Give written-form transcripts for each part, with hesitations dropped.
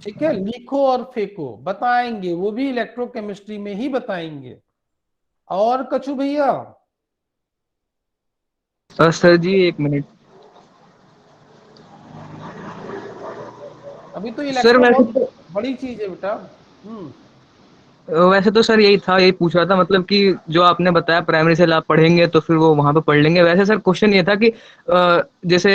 ठीक है, लिखो और फेंको, बताएंगे वो भी इलेक्ट्रोकेमिस्ट्री में ही बताएंगे। और कछु भैया? सर जी एक मिनट। अभी तो सर इलेक्ट्रो वैसे बहुत तो बड़ी चीज है बेटा। वैसे तो सर यही था, यही पूछ रहा था, मतलब कि जो आपने बताया प्राइमरी से आप पढ़ेंगे तो फिर वो वहां पे पढ़ लेंगे। वैसे सर क्वेश्चन ये था कि जैसे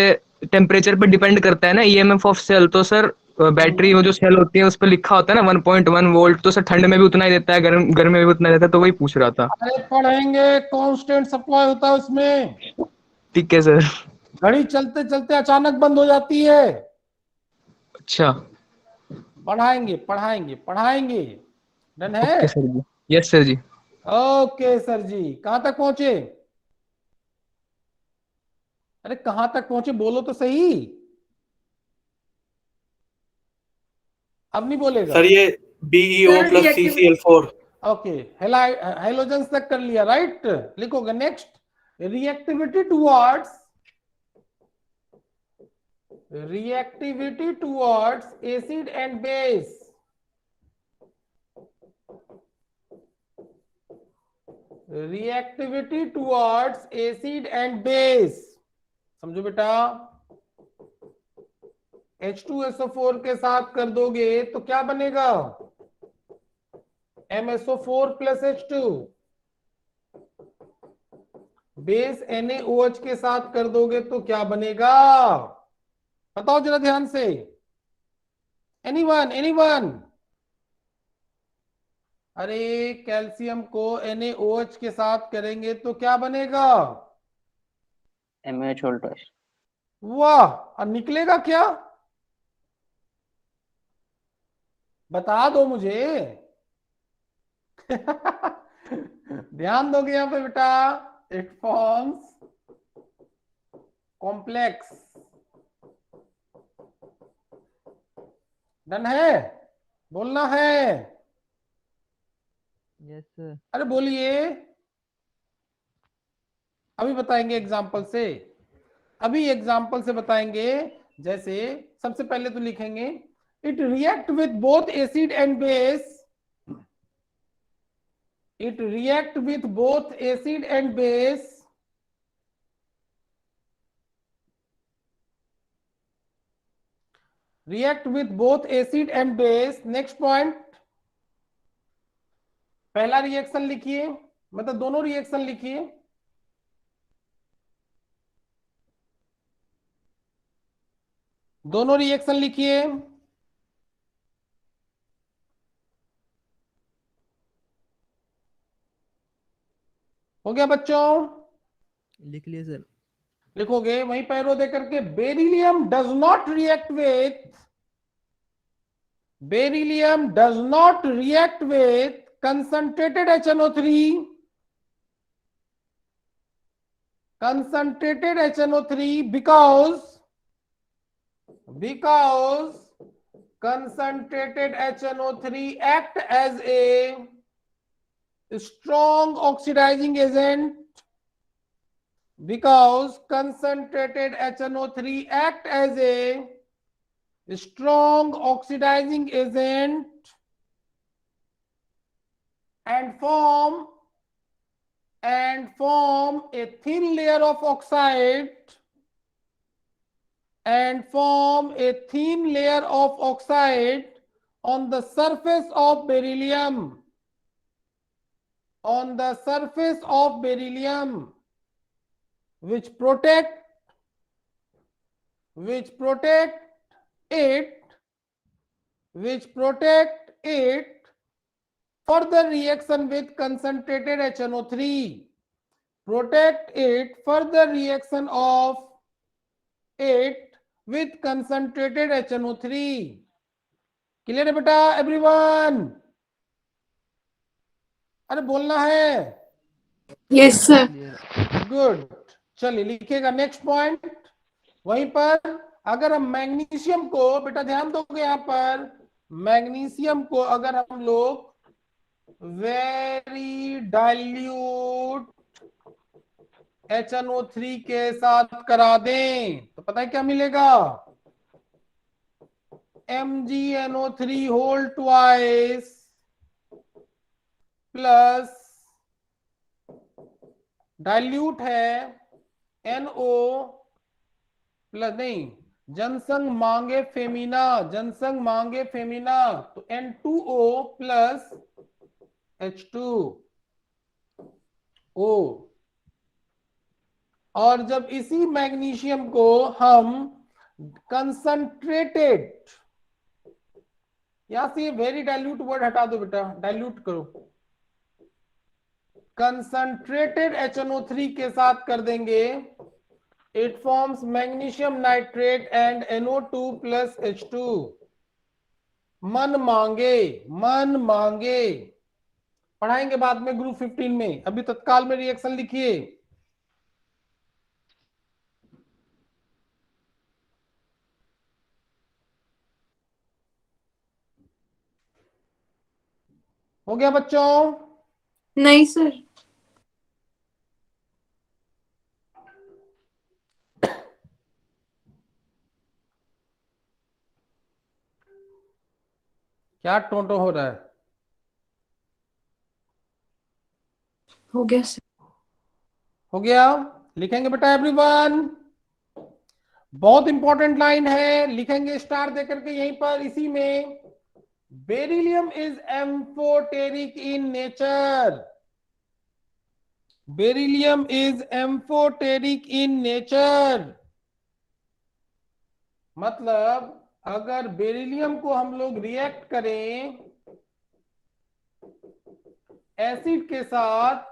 टेम्परेचर पे डिपेंड करता है ना ईएमएफ ऑफ सेल, तो सर बैटरी वो जो सेल होती है उस पर लिखा होता है ना 1.1 वोल्ट, तो सर ठंड में भी उतना ही देता है, गर्म में भी उतना ही देता है, तो वही पूछ रहा था। अरे पढ़ेंगे, कांस्टेंट सप्लाई होता है उसमें। ठीक है सर। घड़ी चलते चलते अचानक बंद हो जाती है। अच्छा। पढ़ाएंगे पढ़ाएंगे पढ़ाएंगे। डन है। ओके सर जी। यस सर जी। ओके सर जी, कहां तक पहुंचे? अरे कहां तक पहुंचे, बोलो तो सही। अब नहीं बोलेगा? सर ये BeO plus CCl4। Okay, halogens तक कर लिया, राइट। लिखोगे next, reactivity towards, acid and base. Reactivity towards acid and base, समझो बेटा। H2SO4 के साथ कर दोगे तो क्या बनेगा? MSO4 plus H2। Base NaOH के साथ कर दोगे तो क्या बनेगा? बताओ जरा ध्यान से। Anyone anyone? अरे कैल्शियम को NaOH के साथ करेंगे तो क्या बनेगा? MH voltage. वाह, और निकलेगा क्या? बता दो मुझे। ध्यान दोगे यहां पे बेटा? It forms complex. डन है? बोलना है? Yes sir. अरे बोलिए। अभी बताएंगे एग्जाम्पल से, अभी एग्जाम्पल से बताएंगे। जैसे सबसे पहले तो लिखेंगे, it react with both acid and base, it react with both acid and base, react with both acid and base। Next point, पहला रिएक्शन लिखिए, मतलब दोनों रिएक्शन लिखिए। दोनों रिएक्शन लिखिए। हो गया बच्चों? लिख लिए सर। लिखोगे वहीं पैरो दे करके, beryllium does not react with, beryllium does not react with concentrated HNO3, concentrated HNO3 because concentrated HNO3 act as a strong oxidizing agent, because concentrated HNO3 act as a strong oxidizing agent and form a thin layer of oxide, and form a thin layer of oxide on the surface of beryllium, on the surface of beryllium, which protect it, which protect it for the reaction with concentrated HNO3, protect it for the reaction of it with concentrated HNO3। Clear है बेटा everyone? अरे बोलना है? Yes sir. Good. चलिए लिखिएगा next point. वहीं पर अगर हम मैग्नीशियम को, बेटा ध्यान दोगे यहां पर, मैग्नीशियम को अगर हम लोग वेरी डाइल्यूट HNO3 के साथ करा दें तो पता है क्या मिलेगा? MgNO3 whole twice plus dilute है NO प्लस नहीं, जनसंग मांगे फेमिना, जनसंग मांगे फेमिना, तो N2O प्लस H2O। और जब इसी मैग्नीशियम को हम कंसंट्रेटेड, यहां से वेरी डाइल्यूट वर्ड हटा दो बेटा, डाइल्यूट करो, कंसंट्रेटेड HNO3 के साथ कर देंगे, it forms magnesium nitrate and NO2 plus H2। मन मांगे, मन मांगे, पढ़ाएंगे बाद में ग्रुप 15 में, अभी तत्काल में रिएक्शन लिखिए। हो गया बच्चों? नहीं सर। क्या टोटो हो रहा है? हो गया सर। हो गया? लिखेंगे बेटा एवरीवन, बहुत इंपॉर्टेंट लाइन है, लिखेंगे स्टार देकर के यहीं पर इसी में। Beryllium is amphoteric in nature, beryllium is amphoteric in nature, मतलब अगर बेरिलियम को हम लोग रिएक्ट करें एसिड के साथ,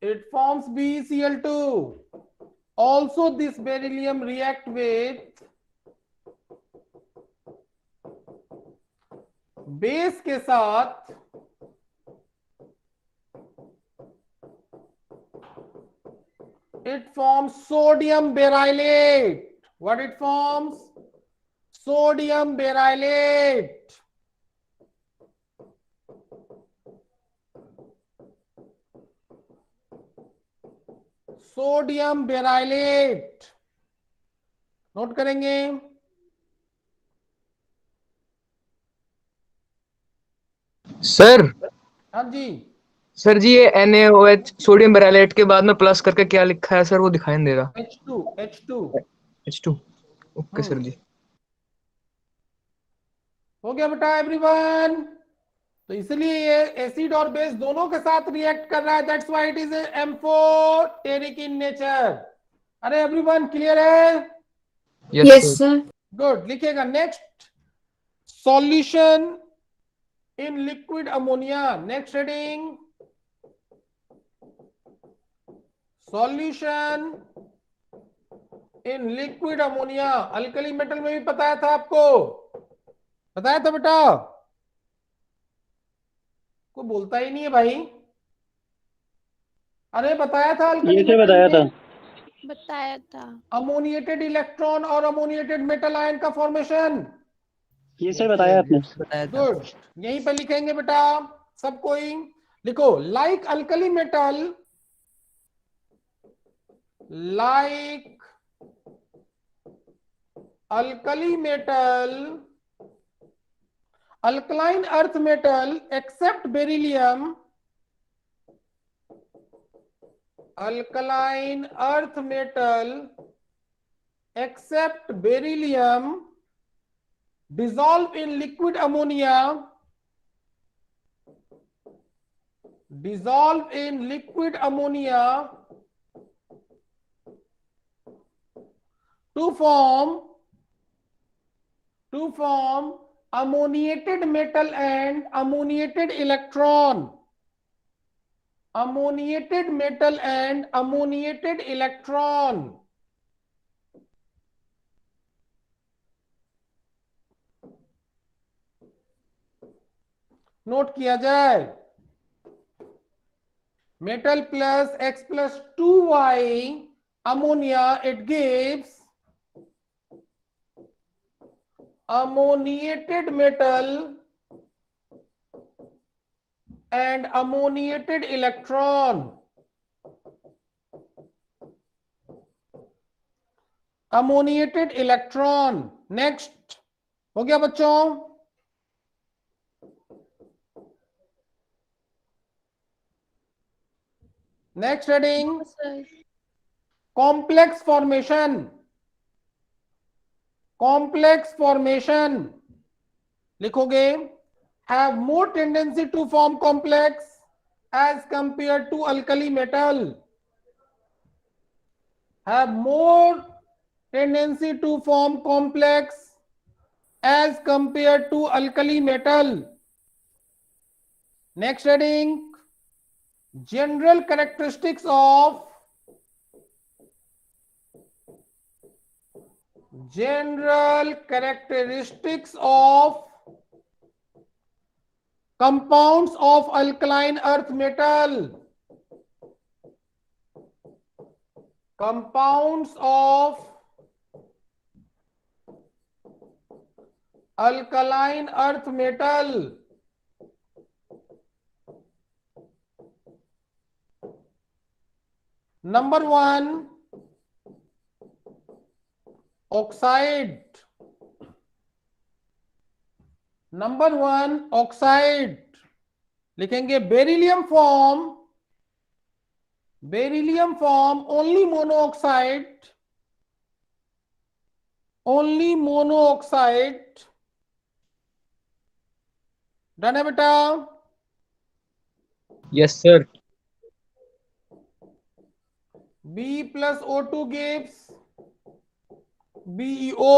it forms BeCl2. Also this beryllium react with base के साथ, it forms sodium berylate. What it forms? Sodium berylate. Sodium berylate note करेंगे। सर हाँ जी, सर जी ये NaOH सोडियम बेराइलेट के बाद में प्लस करके क्या लिखा है सर, वो दिखाई नहीं दे रहा। H2 H2। ओके सर जी। हो गया बेटा एवरीवन? तो इसलिए ये एसिड और बेस दोनों के साथ रिएक्ट कर रहा है, that's why it is amphoteric in nature. अरे एवरीवन क्लियर है? Yes sir. गुड, लिखिएगा next, solution in liquid ammonia, next heading solution in liquid ammonia. Alkali metal में भी बताया था आपको, बताया था बेटा? कोई बोलता ही नहीं है भाई। अरे बताया था ये से बताया था, बताया था। अमोनिएटेड इलेक्ट्रॉन और अमोनिएटेड मेटल आयन का फॉर्मेशन, ये से बताया आपने। बताया था। गुड, यहीं पे लिखेंगे बेटा सब कोई, लिखो like alkali metal, like alkali metal, alkaline earth metal except beryllium, alkaline earth metal except beryllium dissolve in liquid ammonia, dissolve in liquid ammonia to form ammoniated metal and ammoniated electron, ammoniated metal and ammoniated electron। नोट किया जाए, metal plus x plus 2y ammonia, it gives ammoniated metal and ammoniated electron। Ammoniated electron. Next हो गया बच्चों। Next heading sir complex formation. Complex formation लिखोगे have more tendency to form complex as compare to alkali metal. Have more tendency to form complex as compare to alkali metal. Next heading general characteristics of compounds of alkaline earth metal। compounds of alkaline earth metal। Number 1 oxide. Number 1 oxide लिखेंगे beryllium form only mono oxide. Only mono oxide. Done है बेटा। Yes sir. B plus O2 gives BeO।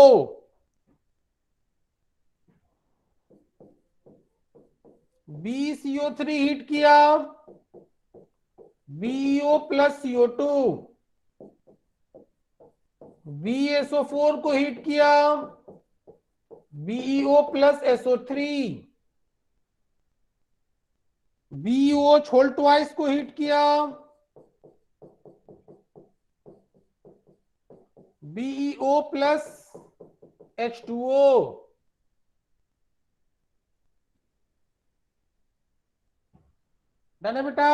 BCO3 heat किया BeO plus CO2। BSO4 को heat किया BeO plus SO3। BeO whole twice को heat किया BeO plus H2O। Done है बेटा।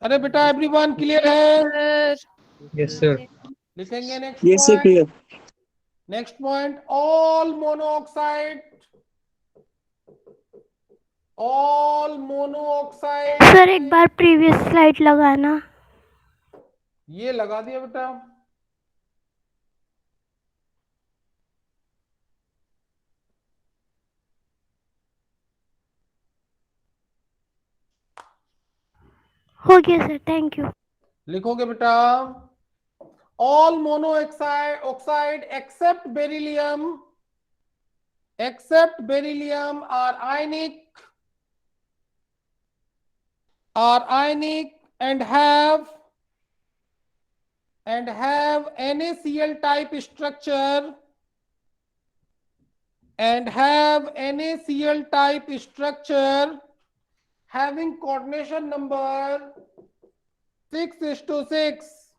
अरे बेटा एवरीवन क्लियर है। Sir yes sir. लिखेंगे नेक्स्ट ये से point. Clear. Next point all monoxide. All monoxide. Sir एक बार प्रीवियस स्लाइड लगाना। ये लगा दिया बेटा। हो गया सर, थैंक यू। लिखोगे बेटा all monoxide except beryllium are ionic and have NaCl type structure having coordination number 6:6।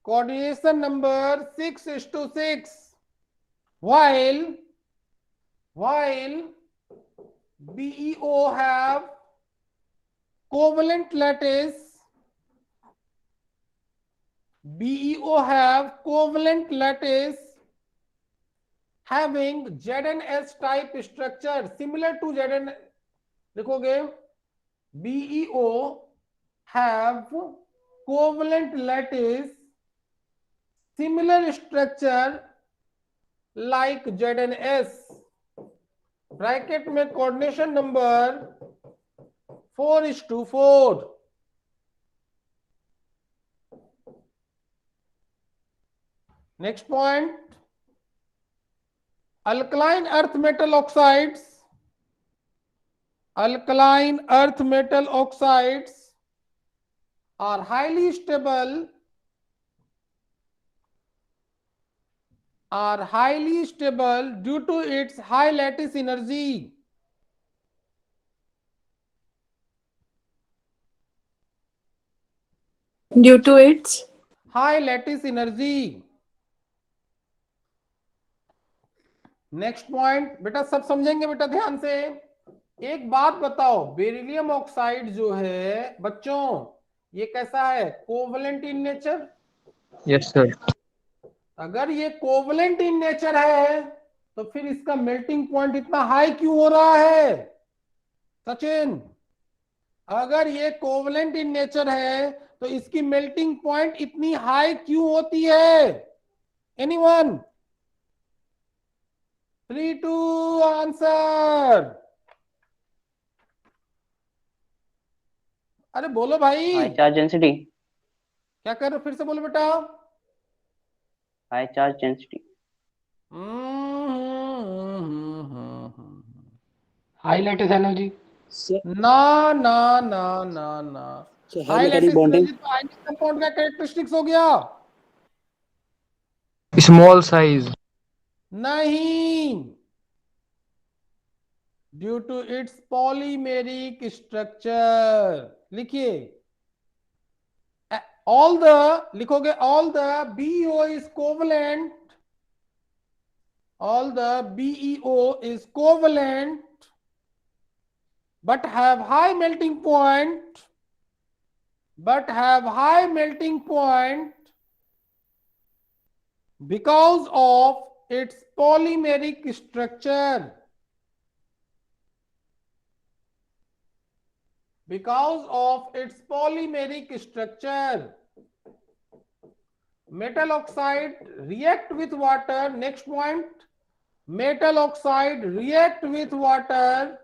coordination number 6:6 while BeO have covalent lattice having ZnS type structure similar to Zn। लिखोगे BeO have covalent lattice similar structure like ZnS। Bracket में coordination number 4:4। Next point alkaline earth metal oxides are highly stable due to its high lattice energy। Due to its high lattice energy। Next point बेटा सब समझेंगे बेटा ध्यान से। एक बात बताओ बेरिलियम ऑक्साइड जो है बच्चों ये कैसा है? Covalent in nature. Yes sir. अगर ये कोवलेंट इन नेचर है तो फिर इसका मेल्टिंग पॉइंट इतना हाई क्यों हो रहा है सचिन? अगर ये कोवलेंट इन नेचर है तो इसकी मेल्टिंग पॉइंट इतनी हाई क्यों होती है? एनीवन? 3 2 आंसर। अरे बोलो भाई, हाई चार्ज डेंसिटी। क्या कर रहे हो? फिर से बोलो बेटा। High charge density. High lattice energy. ना ना ना ना ना, हाई लैटिस एनर्जी तो आयनिक कंपाउंड का कैरेक्टरिस्टिक्स हो गया। Small size. नहीं, due to its polymeric structure. लिखिए ऑल द, लिखोगे all the BEO is covalent, all the BeO is covalent but have high melting point, because of its polymeric structure. Because of its polymeric structure, metal oxide react with water. Next point, metal oxide react with water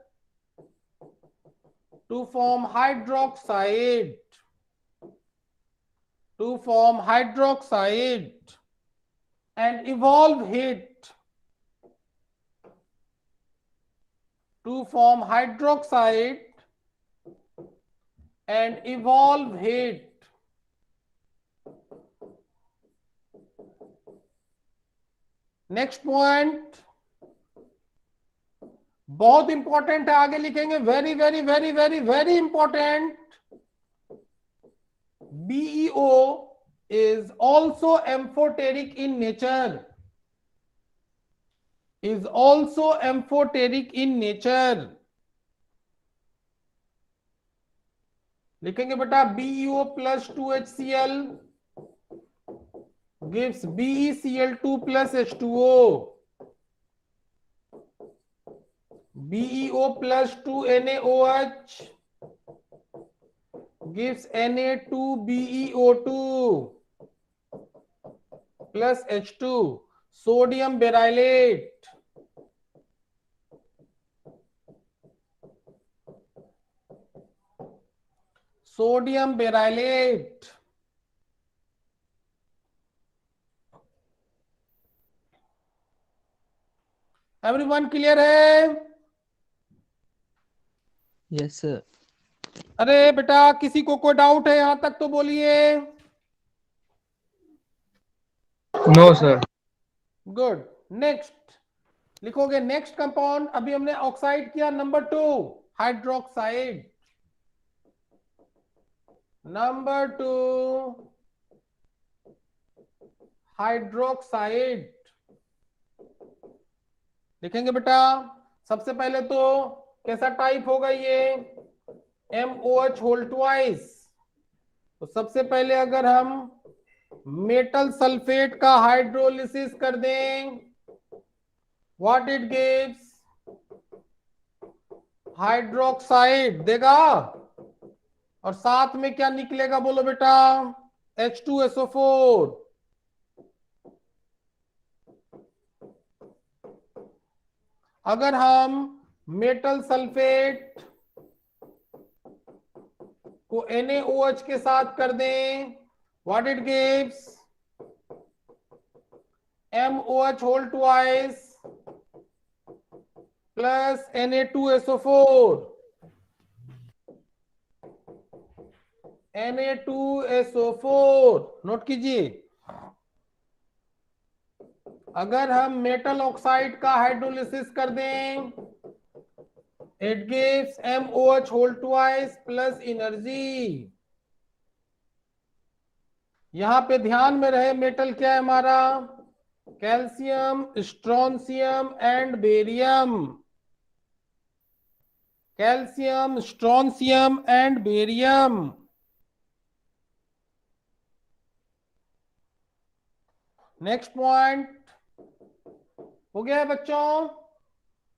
to form hydroxide, and evolve heat to form hydroxide and evolve heat. Next point बहुत important है, आगे लिखेंगे, very very very very very important. BEO is also amphoteric in nature, लिखेंगे बेटा BeO plus 2HCl gives BeCl2 plus H2O. BeO plus 2NaOH gives Na2BeO2 plus H2. Sodium berylate. Everyone clear है? Yes sir. अरे बेटा किसी को कोई doubt है यहां तक तो बोलिए। No sir. गुड। नेक्स्ट लिखोगे, नेक्स्ट कंपाउंड अभी हमने ऑक्साइड किया, नंबर 2 हाइड्रोक्साइड। नंबर 2 हाइड्रोक्साइड लिखेंगे बेटा। सबसे पहले तो कैसा टाइप होगा ये? MOH whole twice. तो सबसे पहले अगर हम मेटल सल्फेट का हाइड्रोलिसिस कर दें, व्हाट इट गिव्स? हाइड्रोक्साइड देगा। और साथ में क्या निकलेगा बोलो बेटा? H2SO4। अगर हम मेटल सल्फेट को NaOH के साथ कर दें, what it gives? MOH whole twice plus Na2SO4। Na2SO4 note कीजिए। अगर हम मेटल ऑक्साइड का हाइड्रोलिसिस कर दें, it gives MOH whole twice plus energy. यहां पे ध्यान में रहे मेटल क्या है हमारा? Calcium, strontium and barium. Calcium, strontium and barium. Next point हो गया है बच्चों?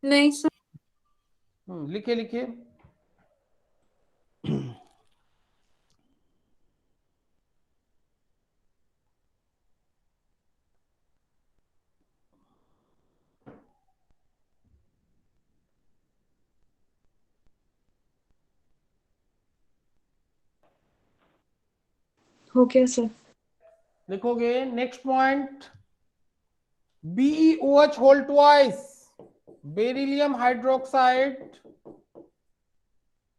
नहीं सर। लिखिए लिखिए। हो गया सर। लिखोगे next point, BeOH whole twice, beryllium hydroxide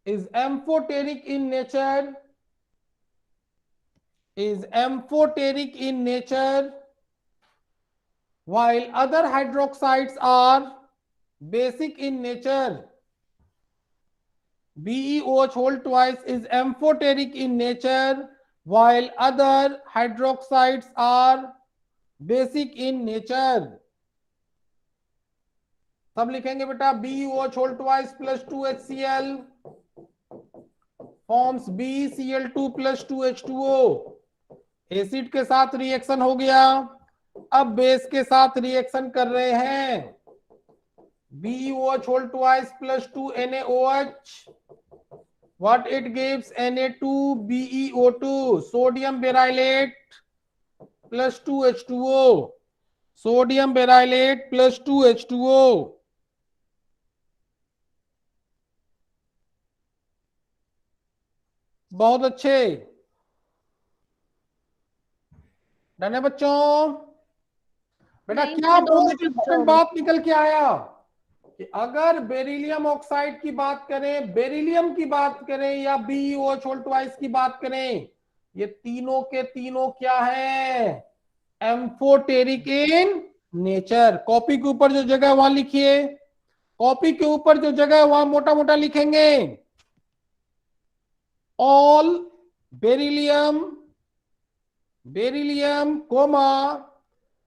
is amphoteric in nature, while other hydroxides are basic in nature. BeOH whole twice is amphoteric in nature, while other hydroxides are basic in nature. सब लिखेंगे बेटा, BeOH whole twice plus 2HCl forms BeCl2 plus 2H2O. Acid के साथ reaction हो गया, अब base के साथ रिएक्शन कर रहे हैं। BeOH whole twice plus 2NaOH. What it gives? Na2BeO2. Sodium berylate plus 2H2O. Sodium berylate plus 2H2O. बहुत अच्छे, डन है बच्चों? बेटा नहीं, क्या दो मोस्ट मिनट इंपॉर्टेंट बात निकल के आया कि अगर बेरिलियम ऑक्साइड की बात करें, बेरिलियम की बात करें या BeOH whole twice की बात करें, ये तीनों के तीनों क्या है? Amphoteric in nature. कॉपी के ऊपर जो जगह वहां लिखिए, कॉपी के ऊपर जो जगह वहां मोटा मोटा लिखेंगे, all beryllium, comma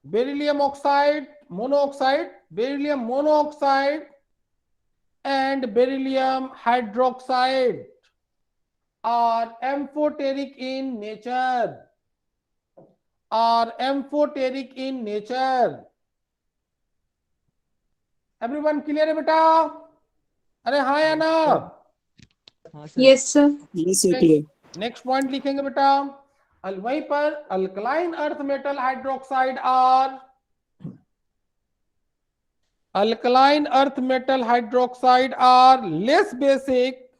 beryllium oxide monoxide, beryllium monoxide and beryllium hydroxide are amphoteric in nature, everyone clear है बेटा? अरे हाँ या ना? हाँ सर। Yes sir. Yes, sir, clear. Next point लिखेंगे बेटा, वहीं पर alkaline earth metal hydroxide are, alkaline earth metal hydroxide are less basic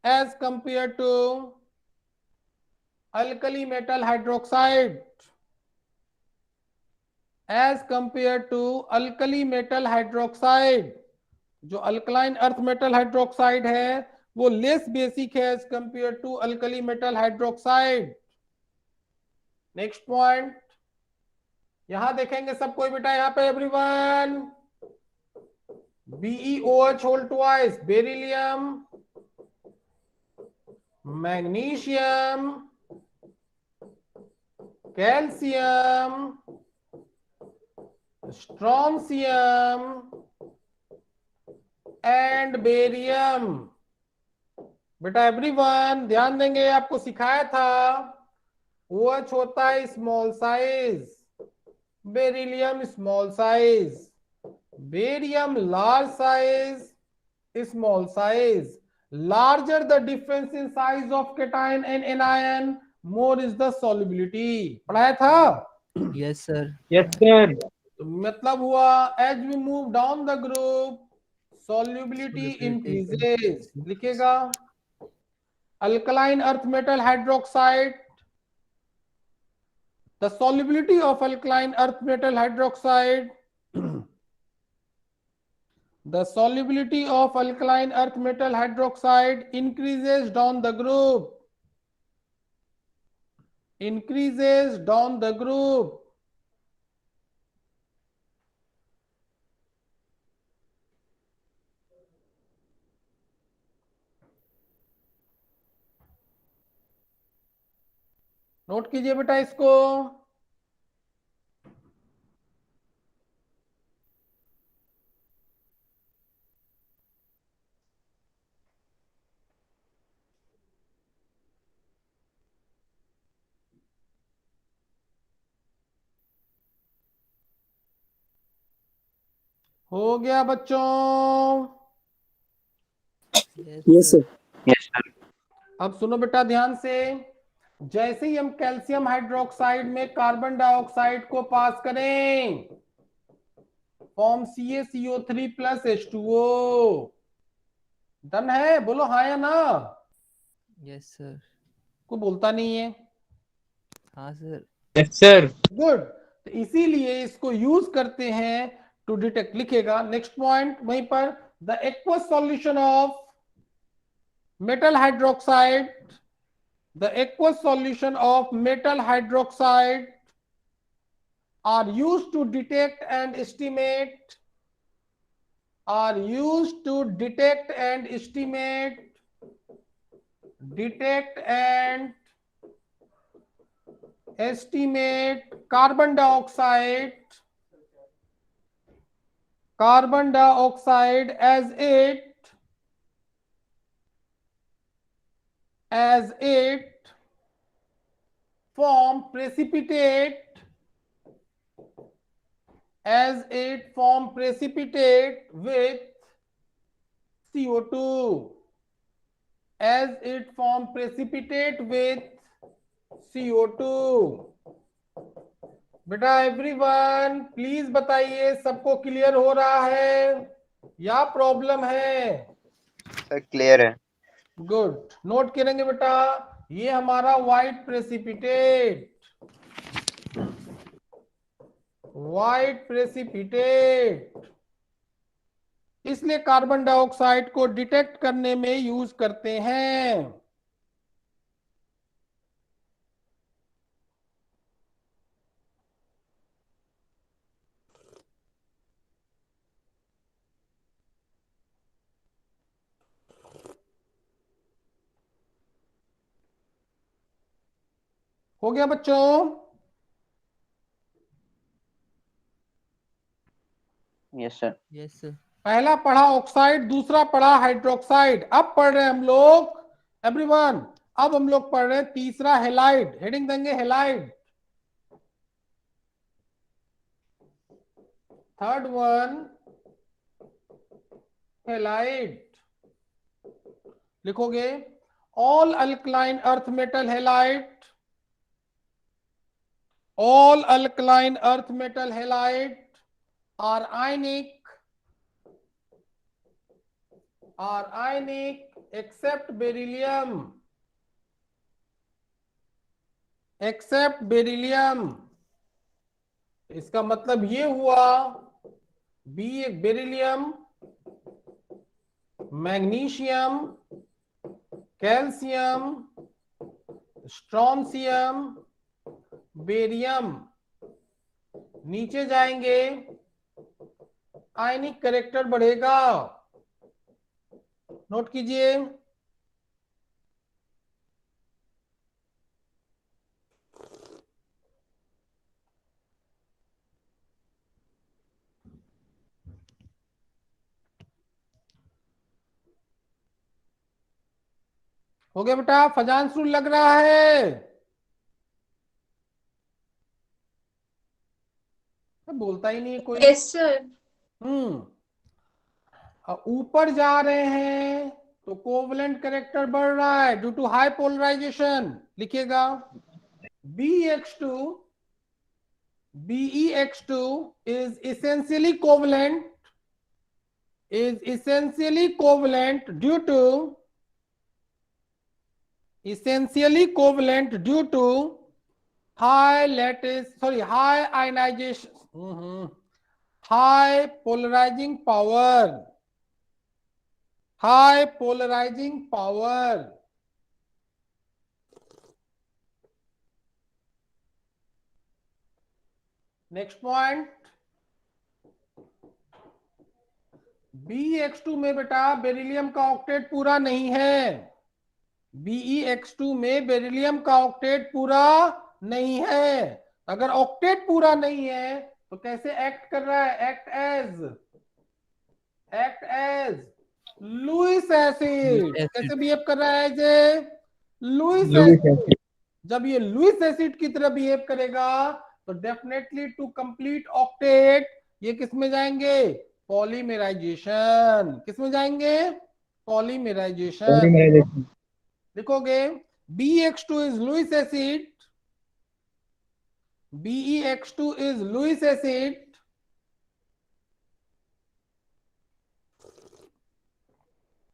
as compared to alkali metal hydroxide, जो अल्कलाइन अर्थ मेटल हाइड्रोक्साइड है वो लेस बेसिक है as compare to alkali metal hydroxide. Next point यहां देखेंगे सब कोई बेटा, यहां पे everyone, BeOH whole twice, beryllium, magnesium, calcium, strontium and barium. बेटा एवरीवन ध्यान देंगे, आपको सिखाया था OH होता है small size, beryllium small size, barium large size, small size. Larger the difference in size of cation and anion, more is the solubility. पढ़ाया था? Yes sir. Yes sir. तो मतलब हुआ as we move down the group, solubility increases. लिखेगा alkaline earth metal hydroxide, the solubility of alkaline earth metal hydroxide the solubility of alkaline earth metal hydroxide increases down the group, note कीजिए बेटा इसको। हो गया बच्चों? Yes, sir. Yes, sir. अब सुनो बेटा ध्यान से, जैसे ही हम कैल्शियम हाइड्रोक्साइड में कार्बन डाइऑक्साइड को पास करें, form CaCO3 plus H2O। Done है? बोलो हाँ या ना। Yes, sir. कोई बोलता नहीं है। हाँ सर। Yes sir. गुड। तो इसीलिए इसको यूज करते हैं टू डिटेक्ट। लिखेगा नेक्स्ट पॉइंट वहीं पर, the aqueous solution of metal hydroxide, the aqueous solution of metal hydroxide are used to detect and estimate, are used to detect and estimate, detect and estimate carbon dioxide, carbon dioxide as it form precipitate, as it form precipitate with CO2, as it form precipitate with CO2। बेटा everyone please बताइए, सबको clear हो रहा है या problem है? Sir clear है। Good. Note करेंगे बेटा, ये हमारा व्हाइट प्रेसिपिटेट, व्हाइट प्रेसिपिटेट इसलिए कार्बन डाइऑक्साइड को डिटेक्ट करने में यूज करते हैं। हो गया बच्चों? Yes, sir. Yes, sir. पहला पढ़ा ऑक्साइड, दूसरा पढ़ा हाइड्रोक्साइड। अब पढ़ रहे हैं हम लोग एवरीवन, अब हम लोग पढ़ रहे हैं तीसरा हेलाइड। हेडिंग देंगे हेलाइड। Third one halide. लिखोगे all alkaline earth metal halide, all alkaline earth metal halide are ionic, except beryllium, except beryllium। इसका मतलब ये हुआ, बी एक बेरिलियम, मैग्नीशियम, कैल्शियम, स्ट्रोंसियम, बेरियम। नीचे जाएंगे आयनिक कैरेक्टर बढ़ेगा। नोट कीजिए, हो गया बेटा? फजान सुन लग रहा है? बोलता ही नहीं है कोई। Yes sir. ऊपर जा रहे हैं तो कोवलेंट कैरेक्टर बढ़ रहा है ड्यू टू हाई पोलराइजेशन। लिखिएगा BX2, BeX2 is essentially covalent, is essentially covalent due to, essentially covalent due to high lattice, sorry, high ionization, high polarizing power, high polarizing power। Next point, BeX2 में बेटा beryllium का octet पूरा नहीं है। BeX2 में beryllium का octet पूरा नहीं है। अगर ऑक्टेट पूरा नहीं है तो कैसे एक्ट कर रहा है? Act as Lewis acid. कैसे बिहेव कर रहा है जे? Lewis acid. जब ये लुईस एसिड की तरह बिहेव करेगा तो डेफिनेटली टू कंप्लीट ऑक्टेट ये किस में जाएंगे? पॉलीमराइजेशन। किसमें जाएंगे? पॉलीमराइजेशन। पॉलीमराइजेशन। लिखोगे BX2 is Lewis acid. BeX2 is Lewis acid.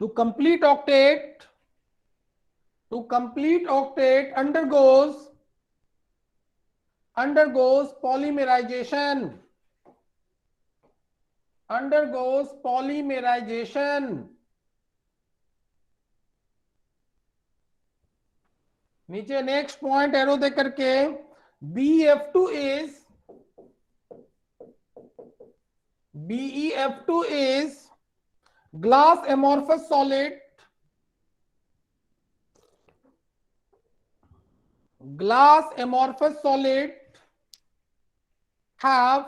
To complete octet undergoes polymerization. नीचे नेक्स्ट पॉइंट एरो दे करके BeF2 is glass amorphous solid. Glass amorphous solid have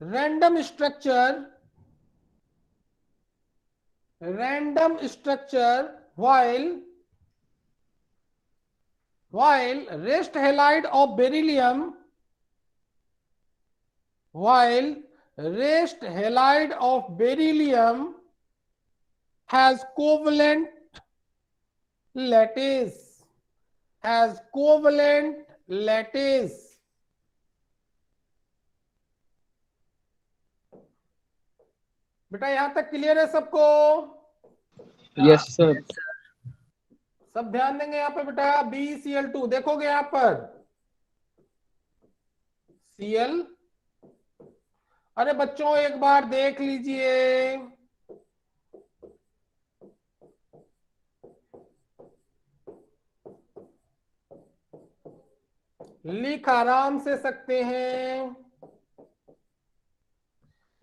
random structure while rest halide of beryllium has covalent lattice. बेटा यहां तक clear है सबको? Yes sir. सब ध्यान देंगे यहाँ पे बेटा। BeCl2 देखोगे यहां पर Cl। अरे बच्चों एक बार देख लीजिए, लिख आराम से सकते हैं।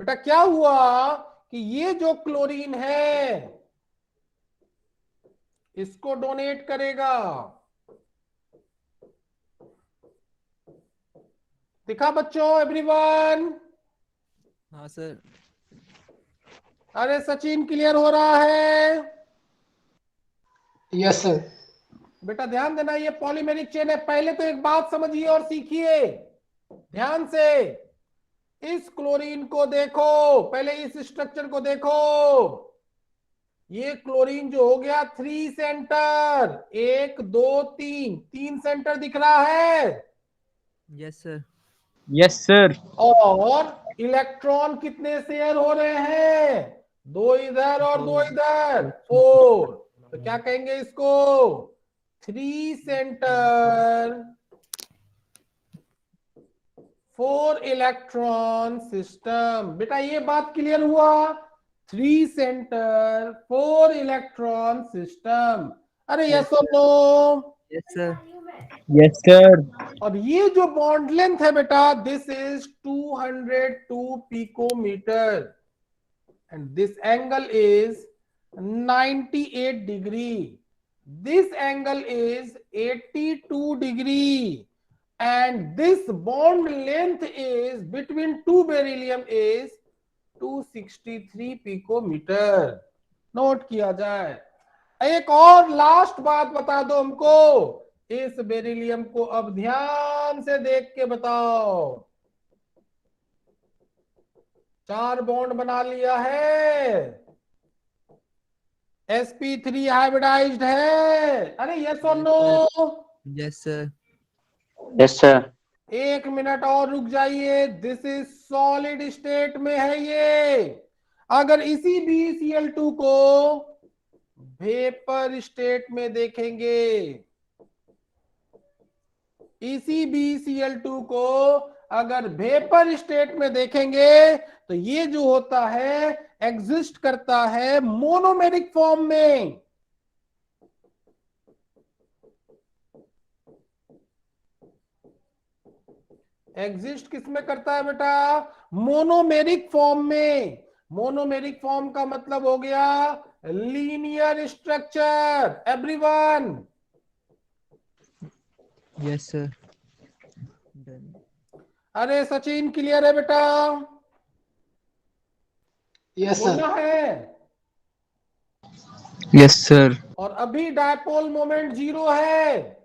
बेटा क्या हुआ कि ये जो क्लोरीन है इसको डोनेट करेगा। दिखा बच्चों एवरीवन? हाँ सर। अरे सचिन क्लियर हो रहा है? Yes sir. बेटा ध्यान देना, ये पॉलीमेरिक चेन है। पहले तो एक बात समझिए और सीखिए ध्यान से। इस क्लोरीन को देखो, पहले इस स्ट्रक्चर को देखो। ये क्लोरीन जो हो गया 3 सेंटर, 1 2 3 सेंटर दिख रहा है। Yes sir. Yes sir. और इलेक्ट्रॉन कितने शेयर हो रहे हैं? 2 इधर और 2 इधर, 4। तो क्या कहेंगे इसको? 3 सेंटर 4 इलेक्ट्रॉन सिस्टम। बेटा ये बात क्लियर हुआ? 3 सेंटर 4 इलेक्ट्रॉन सिस्टम। अरे यस और no? Yes sir. Yes sir. और ये जो बॉन्ड लेंथ है बेटा, this is 202 picometre and this angle is 98 degree. This angle is 82 degree and this bond length is between two beryllium is 263 picometer। Note किया जाए। एक और लास्ट बात बता दो हमको, इस बेरिलियम को अब ध्यान से देख के बताओ। 4 बॉन्ड बना लिया है, sp3 हाइब्रिडाइज्ड है। अरे यस और no? Yes sir. Yes sir. 1 minute और रुक जाइए। दिस इज सॉलिड स्टेट में है ये। अगर इसी BeCl2 को वेपर स्टेट में देखेंगे, इसी BeCl2 को अगर वेपर स्टेट में देखेंगे तो ये जो होता है एग्जिस्ट करता है मोनोमेरिक फॉर्म में। एग्जिस्ट किस में करता है बेटा? मोनोमेरिक फॉर्म में। मोनोमेरिक फॉर्म का मतलब हो गया linear structure. Everyone? Yes sir. अरे सचिन क्लियर है बेटा? Yes sir. बोलना है। Yes sir. और अभी डायपोल मोमेंट 0 है,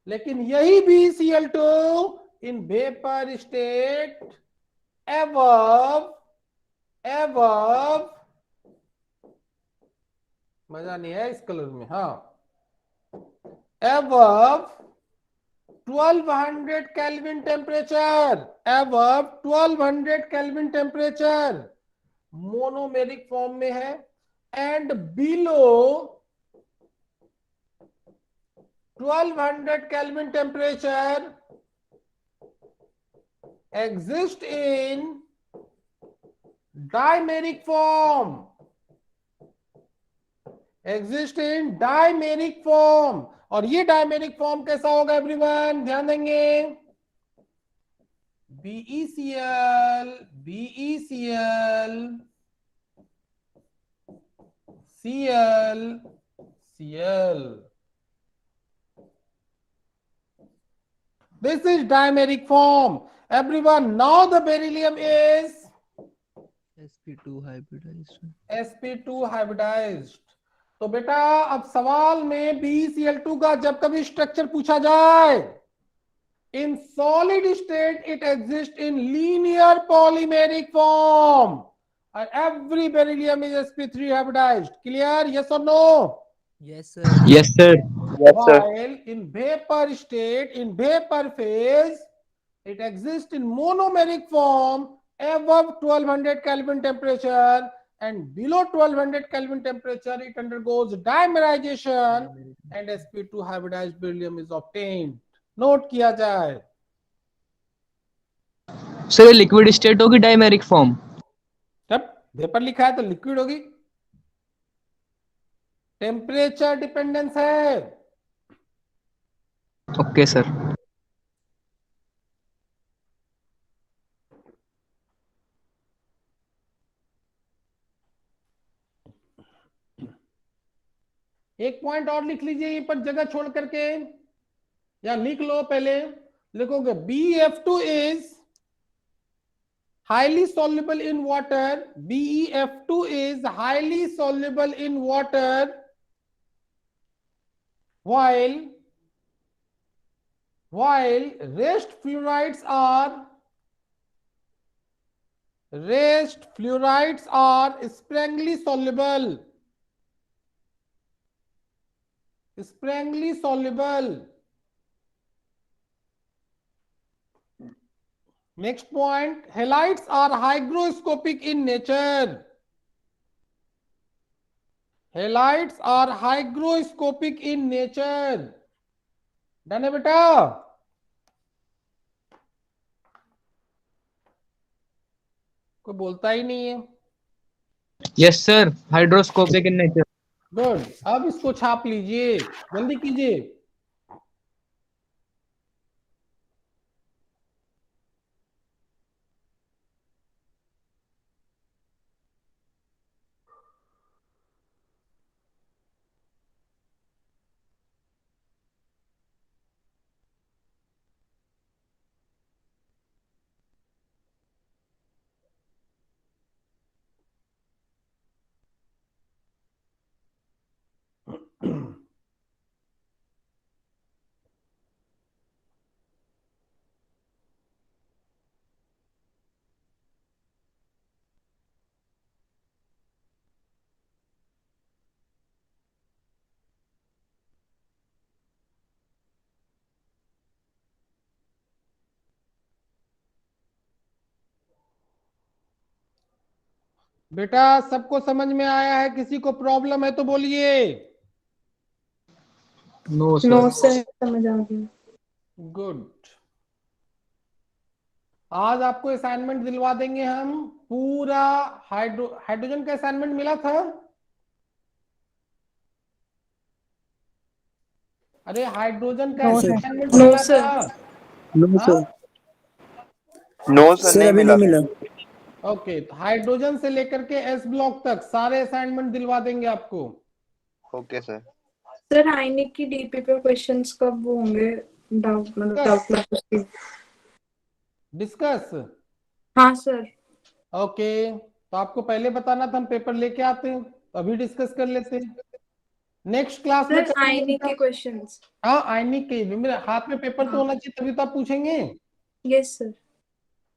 लेकिन यही BeCl2 in vapour state above above, मजा नहीं है इस कलर में, हाँ, above 1200 Kelvin temperature, above 1200 Kelvin temperature, monomeric form में है, and below 1200 Kelvin temperature exist in dimeric form, exist in dimeric form। और ये डायमेरिक फॉर्म कैसा होगा एवरीवन, ध्यान देंगे, BeCl, BeCl, Cl, Cl। This is dimeric form, everyone। Now the beryllium is sp2 hybridized, sp2 hybridized। तो बेटा अब सवाल में BeCl2 का जब कभी स्ट्रक्चर पूछा जाए, in solid state it exists in linear polymeric form, and every beryllium is sp3 hybridized। Clear? Yes or no? yes sir, Yes sir. Yes, sir. While in vapor state, in vapor phase, it exists in monomeric form above 1200 Kelvin temperature, and below 1200 Kelvin temperature it undergoes dimerization and sp2 hybridized beryllium is obtained। Note किया जाए। Sir ये liquid state होगी dimeric form? जब vapour लिखा है तो liquid होगी, temperature dependence है। Okay sir. एक पॉइंट और लिख लीजिए ये पर जगह छोड़ करके, या लिख लो, पहले लिखोगे BeF2 is highly soluble in water, BeF2 is highly soluble in water, while rest fluorides are sparingly soluble, sparingly soluble। Next point, halides are hygroscopic in nature, halides are hygroscopic in nature। डन है बेटा? कोई बोलता ही नहीं है। Yes sir, hydroscopic in nature. Good, अब इसको छाप लीजिए, जल्दी कीजिए। बेटा सबको समझ में आया है? किसी को प्रॉब्लम है तो बोलिए। No sir. नो सर, समझ आ गया। गुड, आज आपको असाइनमेंट दिलवा देंगे हम पूरा। हाइड्रोजन का असाइनमेंट मिला था? अरे हाइड्रोजन का असाइनमेंट नो मिला सर। था? no हाँ? नो सर, नहीं मिला। ओके, तो हाइड्रोजन से लेकर के एस ब्लॉक तक सारे असाइनमेंट दिलवा देंगे आपको। Okay sir. सर आइनिक की डीपी पे क्वेश्चंस कब होंगे? Doubt discuss. हाँ सर। ओके, तो आपको पहले बताना था, हम पेपर लेके आते हैं, अभी डिस्कस कर लेते हैं। नेक्स्ट क्लास में सर आइनिक के क्वेश्चंस। हाँ, आइनिक के, मेरे हाथ में पेपर तो होना चाहिए तभी तो आप पूछेंगे। Yes sir.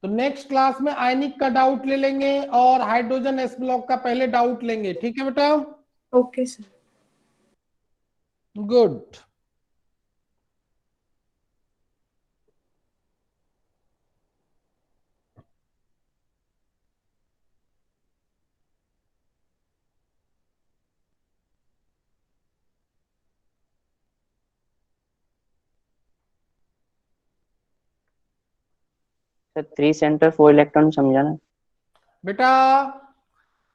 तो नेक्स्ट क्लास में आयनिक का डाउट ले लेंगे और हाइड्रोजन एस ब्लॉक का पहले डाउट लेंगे, ठीक है बेटा? Okay sir. Good. Sir 3 centre 4 electron समझाना। बेटा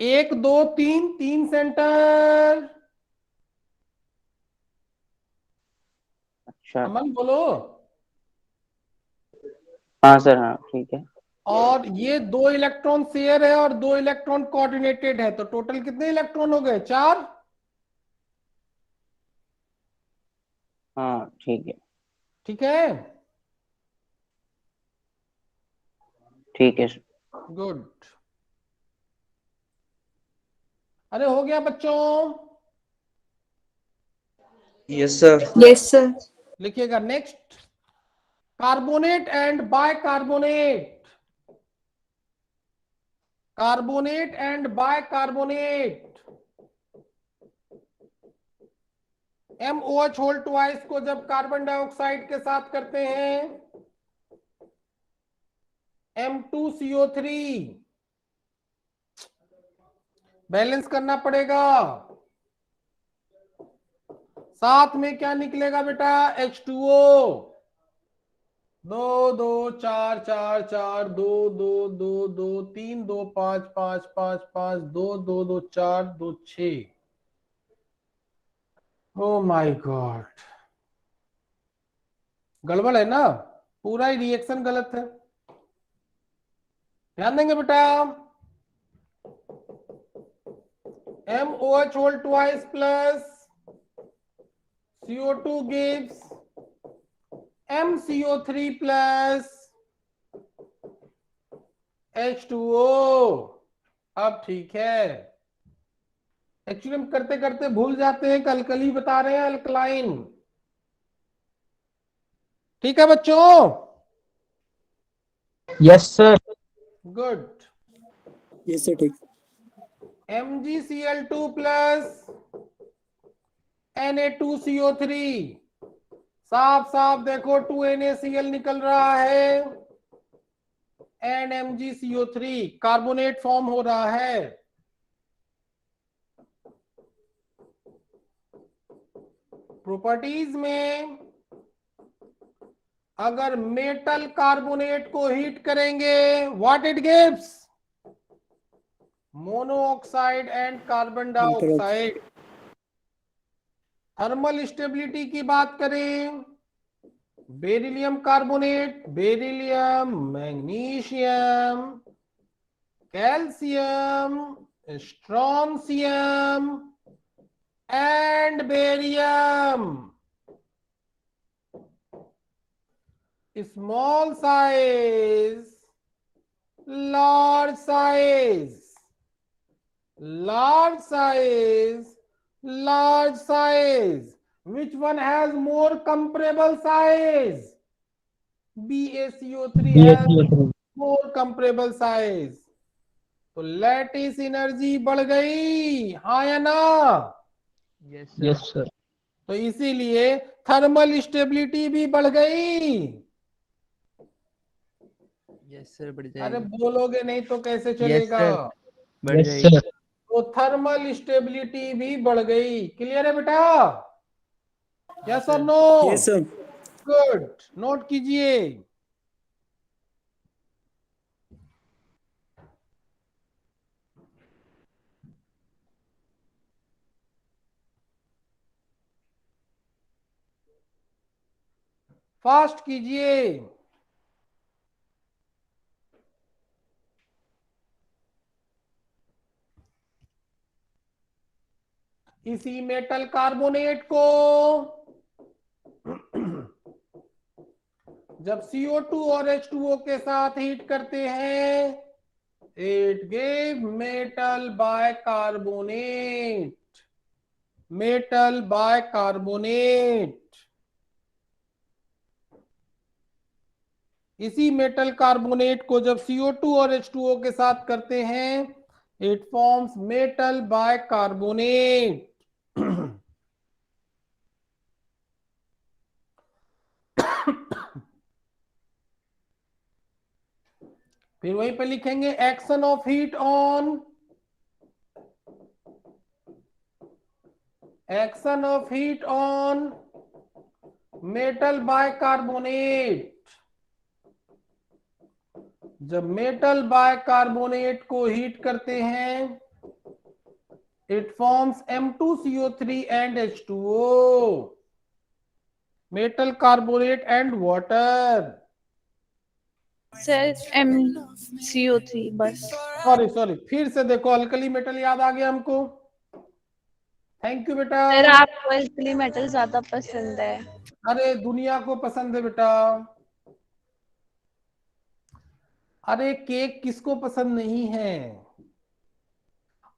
1 2 3 3 सेंटर। अच्छा अमन बोलो। हाँ सर, हाँ ठीक है। और ये 2 इलेक्ट्रॉन शेयर है और 2 इलेक्ट्रॉन कोऑर्डिनेटेड है, तो टोटल कितने इलेक्ट्रॉन हो गए? 4। हाँ ठीक है। ठीक है, ठीक है सर। गुड। अरे हो गया बच्चों? Yes, sir. Yes sir. लिखिएगा next, carbonate and bicarbonate. Carbonate and bicarbonate. MOH whole twice को जब कार्बन डाइऑक्साइड के साथ करते हैं, M2CO3, बैलेंस करना पड़ेगा। साथ में क्या निकलेगा बेटा? H2O। 2 2 4 4 4 2 2 2 2 3 2 5 5 5 5 2 2 2 4 2 6। ओ माय गॉड, गड़बड़ है ना? पूरा ही रिएक्शन गलत है, ध्यान देंगे बेटा। MOH whole twice plus CO2 gives MCO3 plus H2O। अब ठीक है, एक्चुअली हम करते करते भूल जाते हैं कि अल्कली बता रहे हैं, अल्कलाइन। ठीक है बच्चों? Yes sir. Good. Yes sir ठीक। MgCl2 plus Na2CO3। साफ साफ देखो 2NaCl निकल रहा है, NMgCO3, कार्बोनेट फॉर्म हो रहा है। प्रॉपर्टीज में अगर मेटल कार्बोनेट को हीट करेंगे, what it gives? Monoxide and carbon dioxide. Thermal stability की बात करें, beryllium carbonate, beryllium, magnesium, calcium, strontium and barium. Small size, large size, large size, large size. Which one has more comparable size? BaCO3 has more comparable size. तो lattice energy बढ़ गई, हाँ या ना? Yes sir. तो इसीलिए thermal stability भी बढ़ गई। यस सर बढ़ अरे जाएगी। बोलोगे नहीं तो कैसे यस चलेगा? सर बढ़ जाएगी। तो थर्मल स्टेबिलिटी भी बढ़ गई। क्लियर है बेटा? यस और no? Yes sir. Good, note कीजिए। फास्ट कीजिए। इसी मेटल कार्बोनेट को जब CO2 और H2O के साथ हीट करते हैं, it give metal bicarbonate. Metal bicarbonate. इसी मेटल कार्बोनेट को जब CO2 और H2O के साथ करते हैं, इट फॉर्म्स मेटल बाइकार्बोनेट। फिर वहीं पे लिखेंगे action of heat on metal bicarbonate. जब मेटल बाइकार्बोनेट को हीट करते हैं, it forms M2CO3 and H2O, metal carbonate and water. Sir MCO3 बस। सॉरी, फिर से देखो, अल्कली मेटल याद आ गया हमको। थैंक यू बेटा। सर आपको अल्कली मेटल ज्यादा पसंद है। अरे दुनिया को पसंद है बेटा। अरे केक किसको पसंद नहीं है,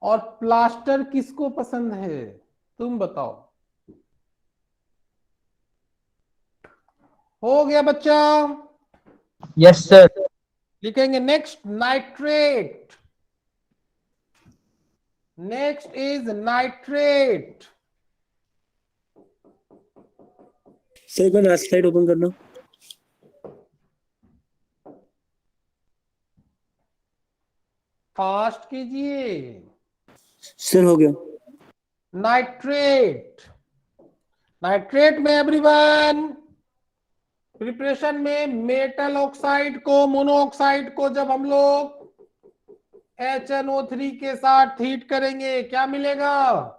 और प्लास्टर किसको पसंद है, तुम बताओ। हो गया बच्चा? Yes sir. लिखेंगे next nitrate. Next is nitrate. Sir एक बार लास्ट स्लाइड ओपन करना। फास्ट कीजिए। सर हो गया। नाइट्रेट। नाइट्रेट में एवरीवन प्रिपरेशन में मेटल ऑक्साइड को, मोनोऑक्साइड को जब हम लोग HNO3 के साथ हीट करेंगे, क्या मिलेगा?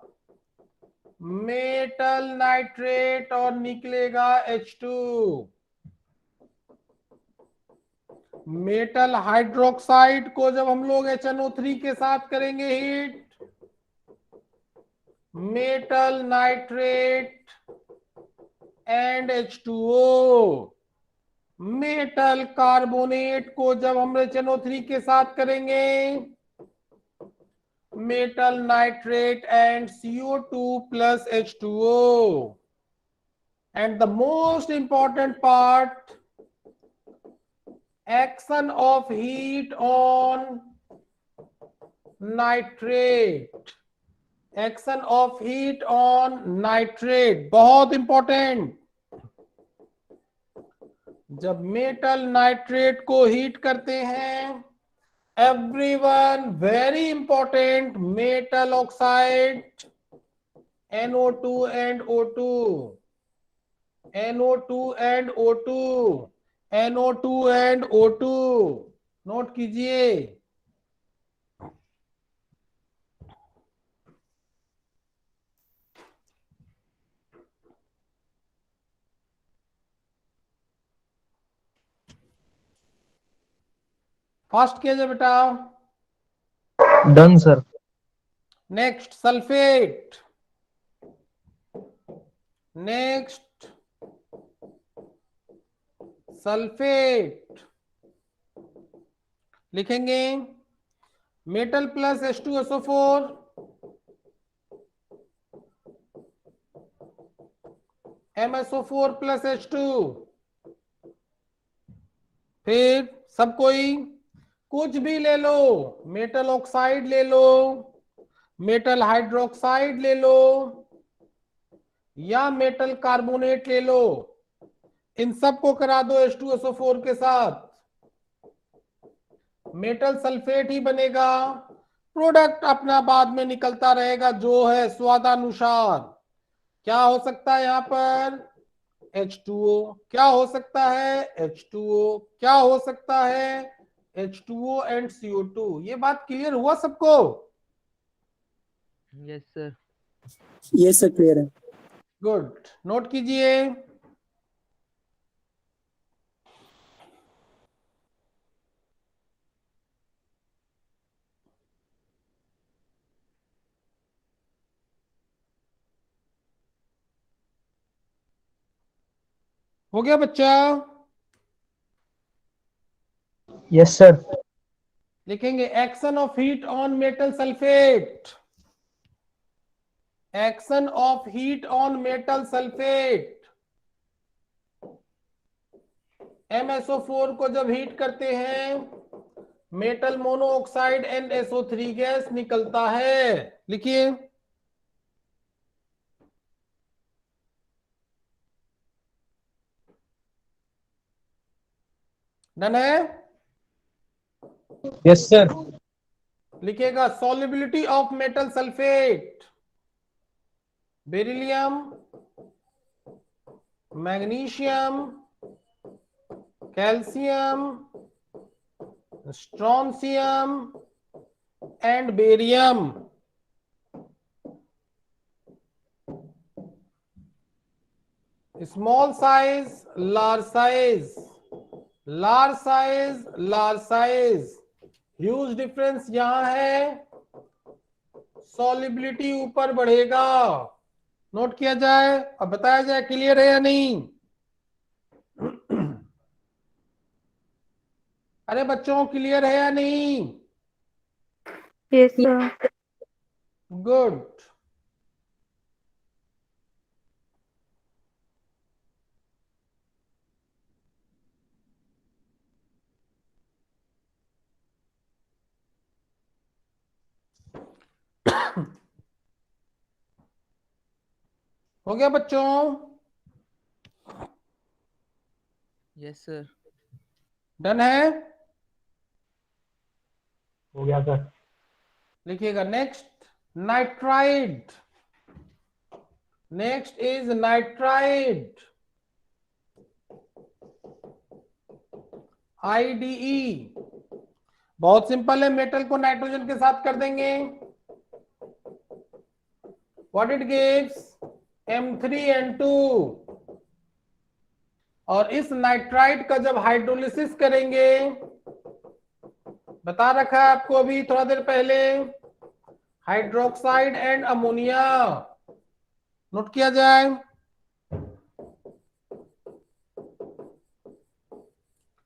मेटल नाइट्रेट, और निकलेगा H2। मेटल हाइड्रोक्साइड को जब हम लोग HNO3 के साथ करेंगे heat, metal nitrate and H2O। Metal carbonate को जब हम HNO3 के साथ करेंगे, metal nitrate and CO2 plus H2O। And the most important part, action of heat on nitrate। Action of heat on nitrate बहुत इंपॉर्टेंट। जब मेटल नाइट्रेट को heat करते हैं, everyone very important, metal oxide NO2 and O2, NO2 and O2, NO2 and O2 note कीजिए। Fast कीजिए बेटा। Done sir. Next sulphate. Next sulphate. लिखेंगे metal plus H2SO4 MSO4 plus H2। फिर सब कोई कुछ भी ले लो, मेटल ऑक्साइड ले लो, मेटल हाइड्रोक्साइड ले लो, या मेटल कार्बोनेट ले लो, इन सबको करा दो H2SO4 के साथ, मेटल सल्फेट ही बनेगा। प्रोडक्ट अपना बाद में निकलता रहेगा जो है स्वादानुसार। क्या हो सकता है यहाँ पर? H2O। क्या हो सकता है? H2O। क्या हो सकता है? H2O and CO2। ये बात क्लियर हुआ सबको? Yes sir. Yes sir clear है। गुड, नोट कीजिए। हो गया बच्चा? Yes sir. लिखेंगे action of heat on metal sulphate. Action of heat on metal sulphate. MSO4 को जब हीट करते हैं मेटल मोनोऑक्साइड NSO3 गैस निकलता है। लिखिए। डन है? Yes sir. लिखिएगा solubility of metal sulphate, beryllium, magnesium, calcium, strontium and barium. Small size, large size, large size, large size, huge difference यहां है, सॉल्युबिलिटी ऊपर बढ़ेगा। नोट किया जाए, अब बताया जाए क्लियर है या नहीं? अरे बच्चों क्लियर है या नहीं? Yes sir. गुड। हो गया बच्चों? Yes sir. डन है? हो गया सर। लिखिएगा next nitride. Next is nitride, IDE। बहुत सिंपल है, मेटल को नाइट्रोजन के साथ कर देंगे। What it gives? M3N2। और इस नाइट्राइड का जब हाइड्रोलिसिस करेंगे, बता रखा है आपको अभी थोड़ा देर पहले, हाइड्रोक्साइड एंड अमोनिया। नोट किया जाए।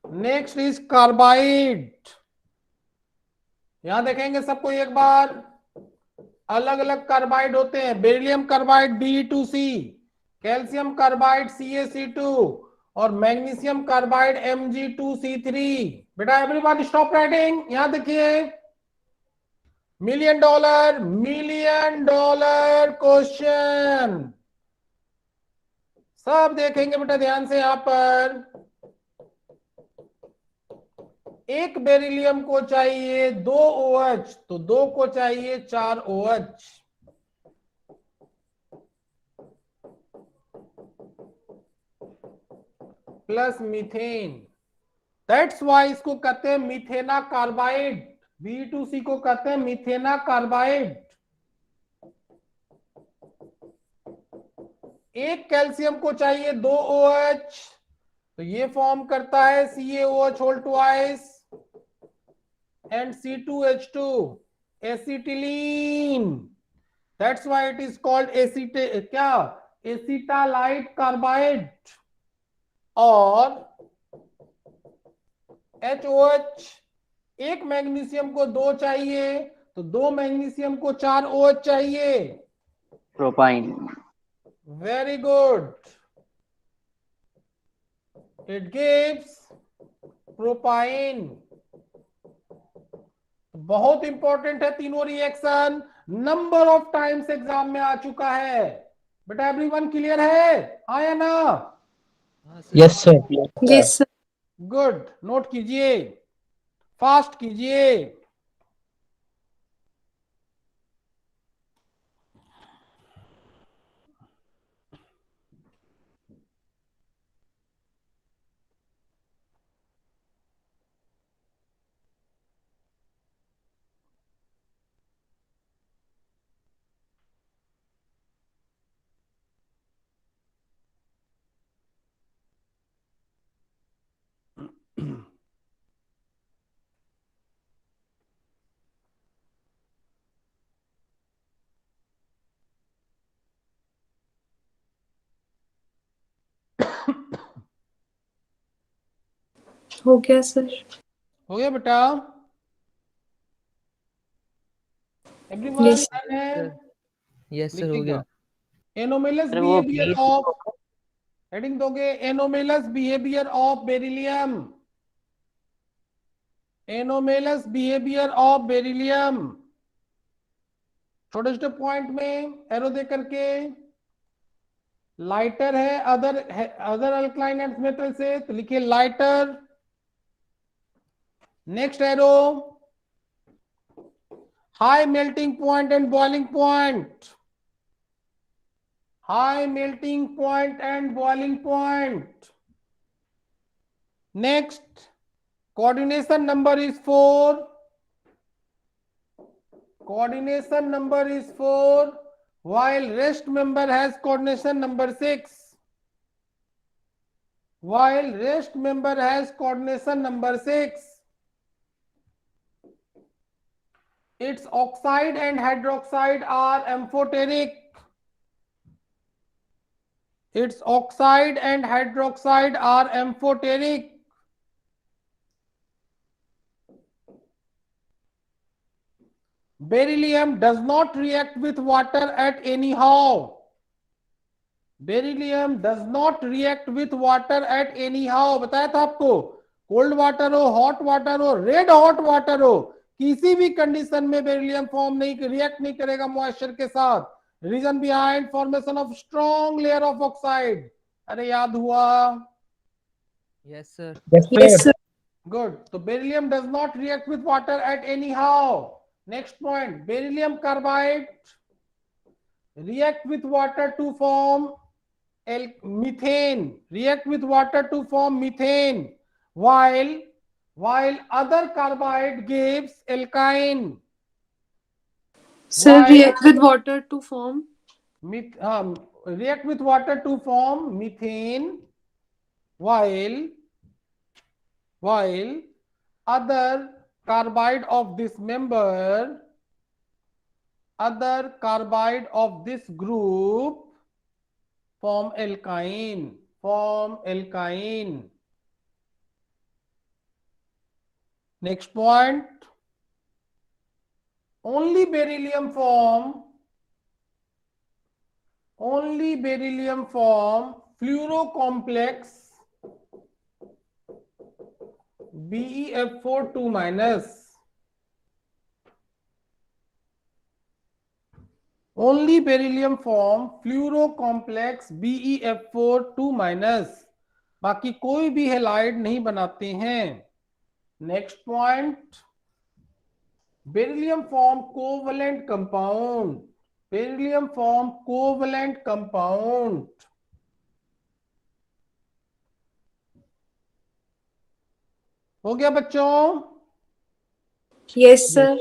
Next is carbide. यहां देखेंगे सबको एक बार, अलग अलग कार्बाइड होते हैं। Beryllium carbide Be2C, calcium carbide CaC2 और मैग्नीशियम कार्बाइड Mg2C3। बेटा एवरीवन स्टॉप राइटिंग, यहां देखिए। $1 million क्वेश्चन। सब देखेंगे बेटा ध्यान से। यहां पर एक बेरिलियम को चाहिए 2 OH, तो 2 को चाहिए 4 OH। Plus methane. That's why इसको कहते हैं मीथेना कार्बाइड। Be2C को कहते हैं मीथेना कार्बाइड। एक कैल्शियम को चाहिए 2 OH, तो ये फॉर्म करता है CaOH whole twice and C2H2, acetylene. That's why it is called acetylide carbide. और HOH, एक मैग्नीशियम को 2 चाहिए, तो 2 मैग्नीशियम को 4 OH चाहिए। Propyne. Very good, it gives propyne. बहुत इंपॉर्टेंट है तीनों reaction, number of times exam में आ चुका है। बेटा एवरीवन क्लियर है? आया ना? हाँ सर। Yes sir. Yes sir. Good, note कीजिए, फास्ट कीजिए। हो गया सर। हो गया बेटा? Everyone Yes. डन है? यस सर हो गया। एनोमेलस अरे वो बिहेवियर बीस ऑफ हेडिंग दोगे anomalous behaviour of beryllium, anomalous behaviour of beryllium, छोटे छोटे पॉइंट में एरो दे करके। लाइटर है अदर अल्कलाइन एंड मेटल से, तो लिखिए lighter. Next arrow high melting point and boiling point, high melting point and boiling point. Next coordination number is 4, coordination number is 4, while rest member has coordination number 6, while rest member has coordination number 6. Its oxide and hydroxide are amphoteric, its oxide and hydroxide are amphoteric. Beryllium does not react with water at any how. Beryllium does not react with water at any how. बताया था आपको, cold water हो, hot water हो, red hot water हो, किसी भी condition में beryllium form नहीं, रिएक्ट नहीं करेगा मॉइस्चर के साथ। Reason behind formation of strong layer of oxide. अरे याद हुआ? Yes, sir. Yes, sir. गुड। तो beryllium does not react with water at any how. Next point, beryllium carbide react with water to form methane, react with water to form methane, while other carbide gives alkyne. Sir, While- react with water to form. react with water to form methane, while other carbide of this member, other carbide of this group form alkyne, Next point, only beryllium form fluorocomplex BeF4 2-, only beryllium form fluorocomplex BeF4 2-, बाकी कोई भी halide नहीं बनाते हैं। Next point, beryllium form covalent compound, beryllium form covalent compound. हो गया बच्चों? Yes, sir.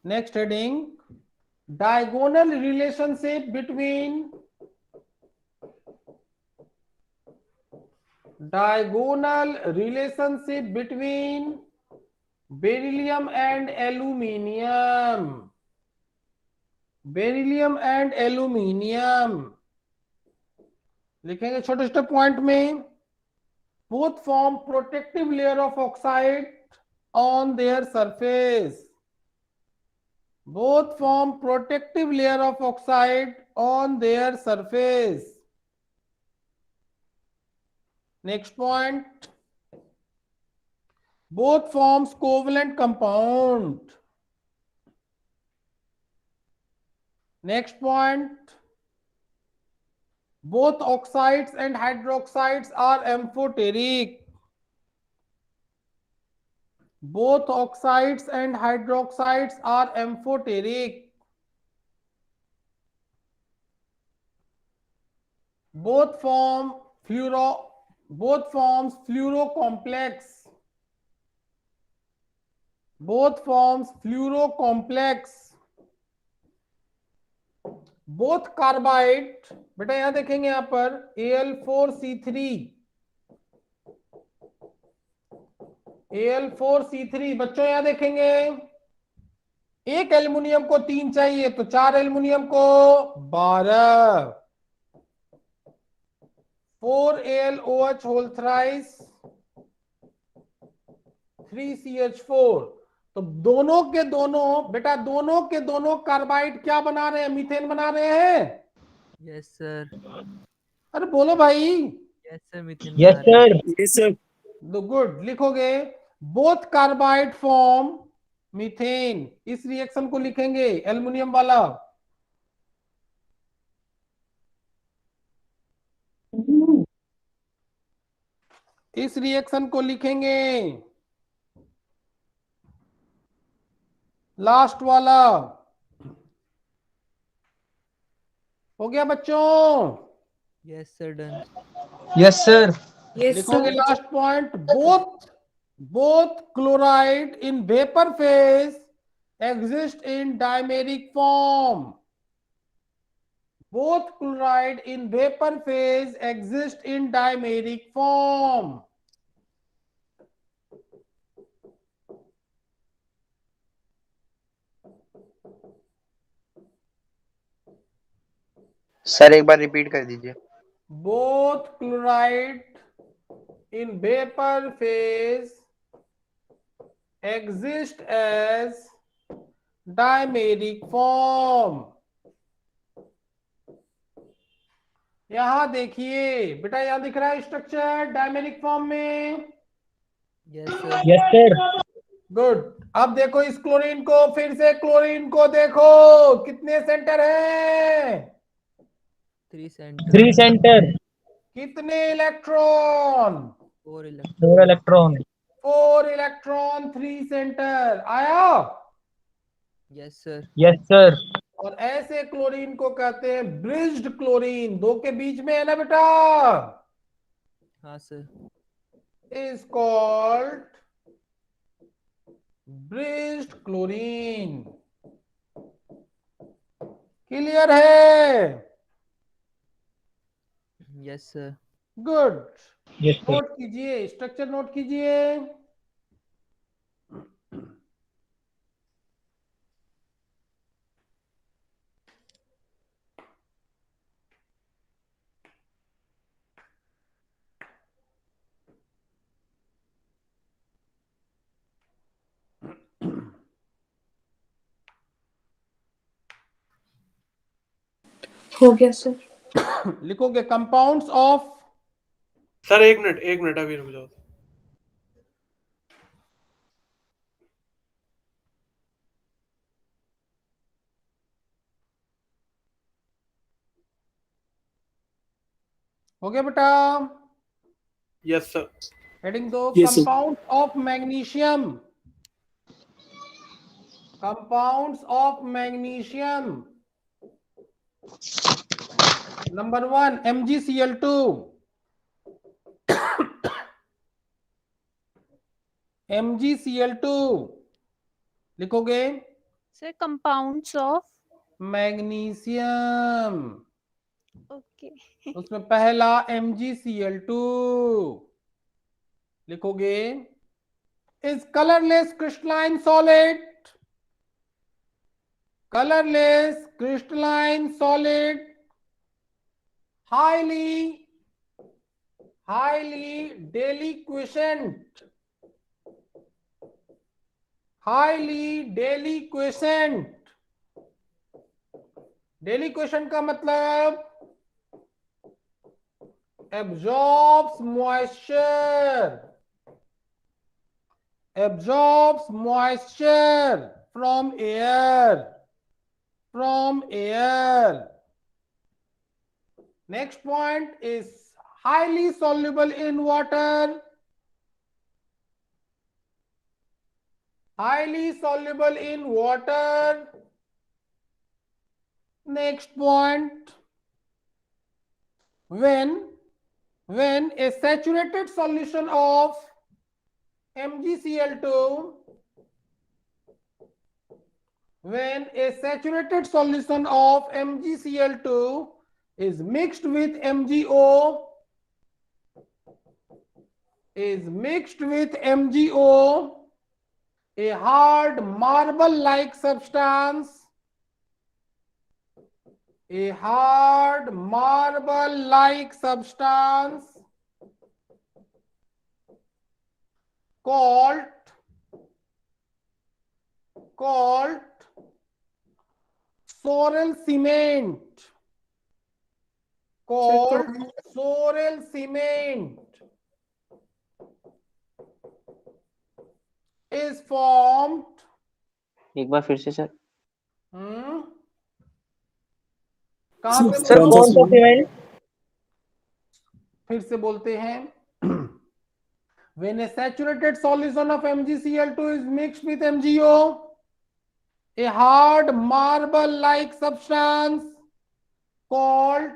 Next heading, diagonal relationship between beryllium and aluminium, beryllium and aluminium लिखेंगे छोटे छोटे पॉइंट में। Both form protective layer of oxide on their surface, both form protective layer of oxide on their surface. Next point, both forms covalent compound. Next point, both oxides and hydroxides are amphoteric. Both oxides and hydroxides are amphoteric. Both forms fluorocomplex. Both forms fluorocomplex. Both carbide, बेटा यहां देखेंगे यहां पर Al4C3, Al4C3 बच्चों यहां देखेंगे, एक aluminium को 3 चाहिए तो 4 एल्युमिनियम को 12, 4AlOH होल थ्राइस 3CH4। तो दोनों के दोनों बेटा, दोनों के दोनों कार्बाइड क्या बना रहे हैं? मीथेन बना रहे हैं। Yes, sir. अरे बोलो भाई। यस सर मीथेन यस बना रहे सर। हैं। Yes, sir. गुड, लिखोगे बोथ कार्बाइड फॉर्म मीथेन, इस रिएक्शन को लिखेंगे एल्युमिनियम वाला। इस रिएक्शन को लिखेंगे, लास्ट वाला। हो गया बच्चों? Yes sir done. Yes sir. Yes, लिखोगे sir. Last point, both chloride in vapour phase exist in dimeric form. Both chloride in vapor phase exist in dimeric form. Sir एक बार रिपीट कर दीजिए। Both chloride in vapor phase exist as dimeric form. यहां देखिए बेटा, यहां दिख रहा है स्ट्रक्चर डायमेरिक फॉर्म में। Yes sir. Yes sir. Good. अब देखो इस क्लोरीन को, फिर से क्लोरीन को देखो, कितने सेंटर हैं? 3 सेंटर। 3 सेंटर। कितने electron? 4 electron. 4 electron. 4 electron, 3 centre. आया? Yes sir. Yes sir. और ऐसे क्लोरीन को कहते हैं ब्रिज्ड क्लोरीन। दो के बीच में है ना बेटा, हाँ sir. Is called bridged chlorine. Clear है? Yes sir. Good. Yes sir. Note कीजिए, स्ट्रक्चर नोट कीजिए। हो गया सर। लिखोगे कंपाउंड्स ऑफ, सर एक मिनट अभी रुक जाओ। हो गया बेटा? Yes sir. हेडिंग दो, Yes, sir. Compounds of magnesium. Compounds of magnesium. Number 1 MgCl2। MgCl2 लिखोगे sir compounds of. Magnesium. Okay. उसमें पहला MgCl2 लिखोगे, is colourless crystalline solid. Colourless crystalline solid, highly delinquent, highly delinquent। डेलिक्वेशन का मतलब absorbs moisture, absorbs moisture from air, from air। Next point is highly soluble in water, highly soluble in water। Next point, when a saturated solution of MgCl2, when a saturated solution of MgCl2 is mixed with MgO, a hard marble-like substance, a hard marble-like substance called Sorrel cement, called Sorel cement is formed. एक बार फिर से sir. कहां से sir कौन कौन सा सा cement? फिर से बोलते हैं. When a saturated solution of MgCl2 is mixed with MgO, a hard marble-like substance called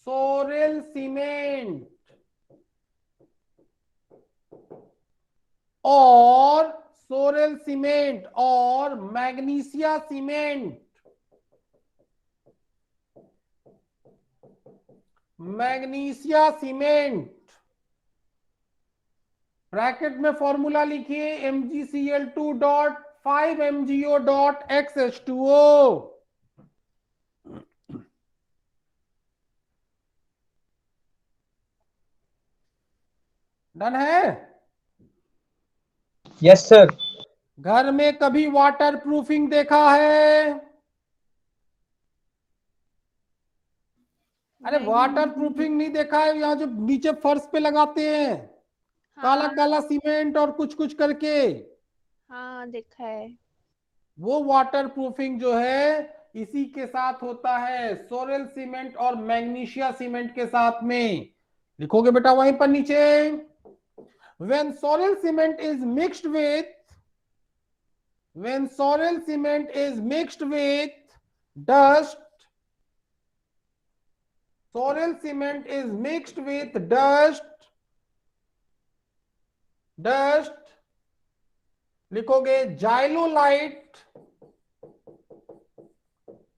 Sorel cement or Sorel cement or magnesia cement. Magnesia cement. Bracket में फॉर्मूला लिखिए MgCl2 dot 5MgO dot XH2O. Done है. Yes sir. घर में कभी water proofing देखा है? अरे नहीं। वाटर प्रूफिंग नहीं देखा है? यहाँ जो नीचे फर्श पे लगाते हैं काला हाँ काला सीमेंट और कुछ कुछ करके, हाँ देखा है। वो वाटर प्रूफिंग जो है इसी के साथ होता है, सोरेल सीमेंट और मैग्नीशिया सीमेंट के साथ में. लिखोगे बेटा वहीं पर नीचे. when sorel cement is mixed with dust, sorel cement is mixed with dust, लिखोगे जाइलोलाइट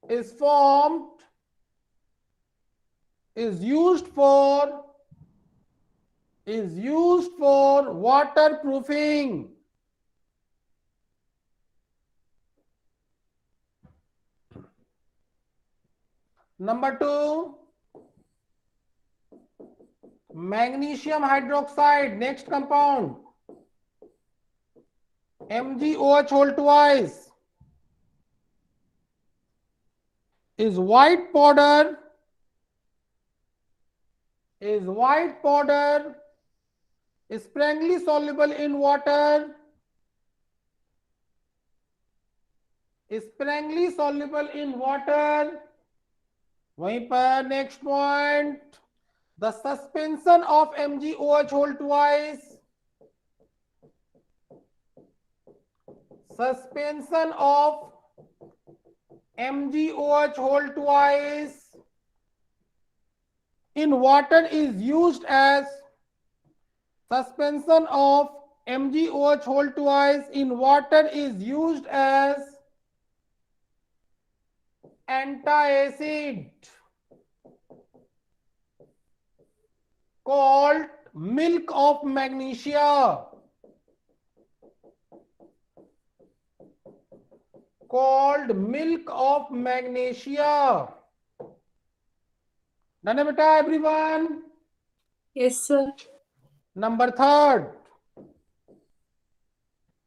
is formed, is used for waterproofing. Number 2, magnesium hydroxide, next compound, MgOH whole twice, is white powder, sparingly soluble in water, वहीं पर next point, the suspension of MgOH whole twice, in water is used as antacid called milk of magnesia. Done है बेटा everyone? Yes, sir. Number 3,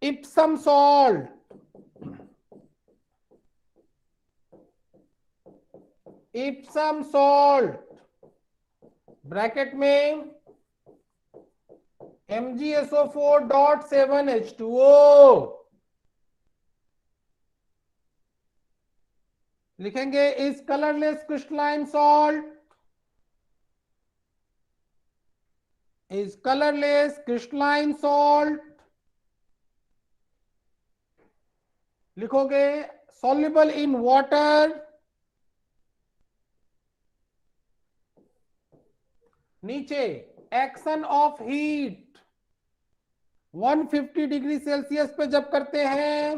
Epsom salt. Bracket में MgSO4.7H2O. लिखेंगे इस colourless crystalline salt, लिखोगे soluble in water, नीचे action of heat 150 degree Celsius पे जब करते हैं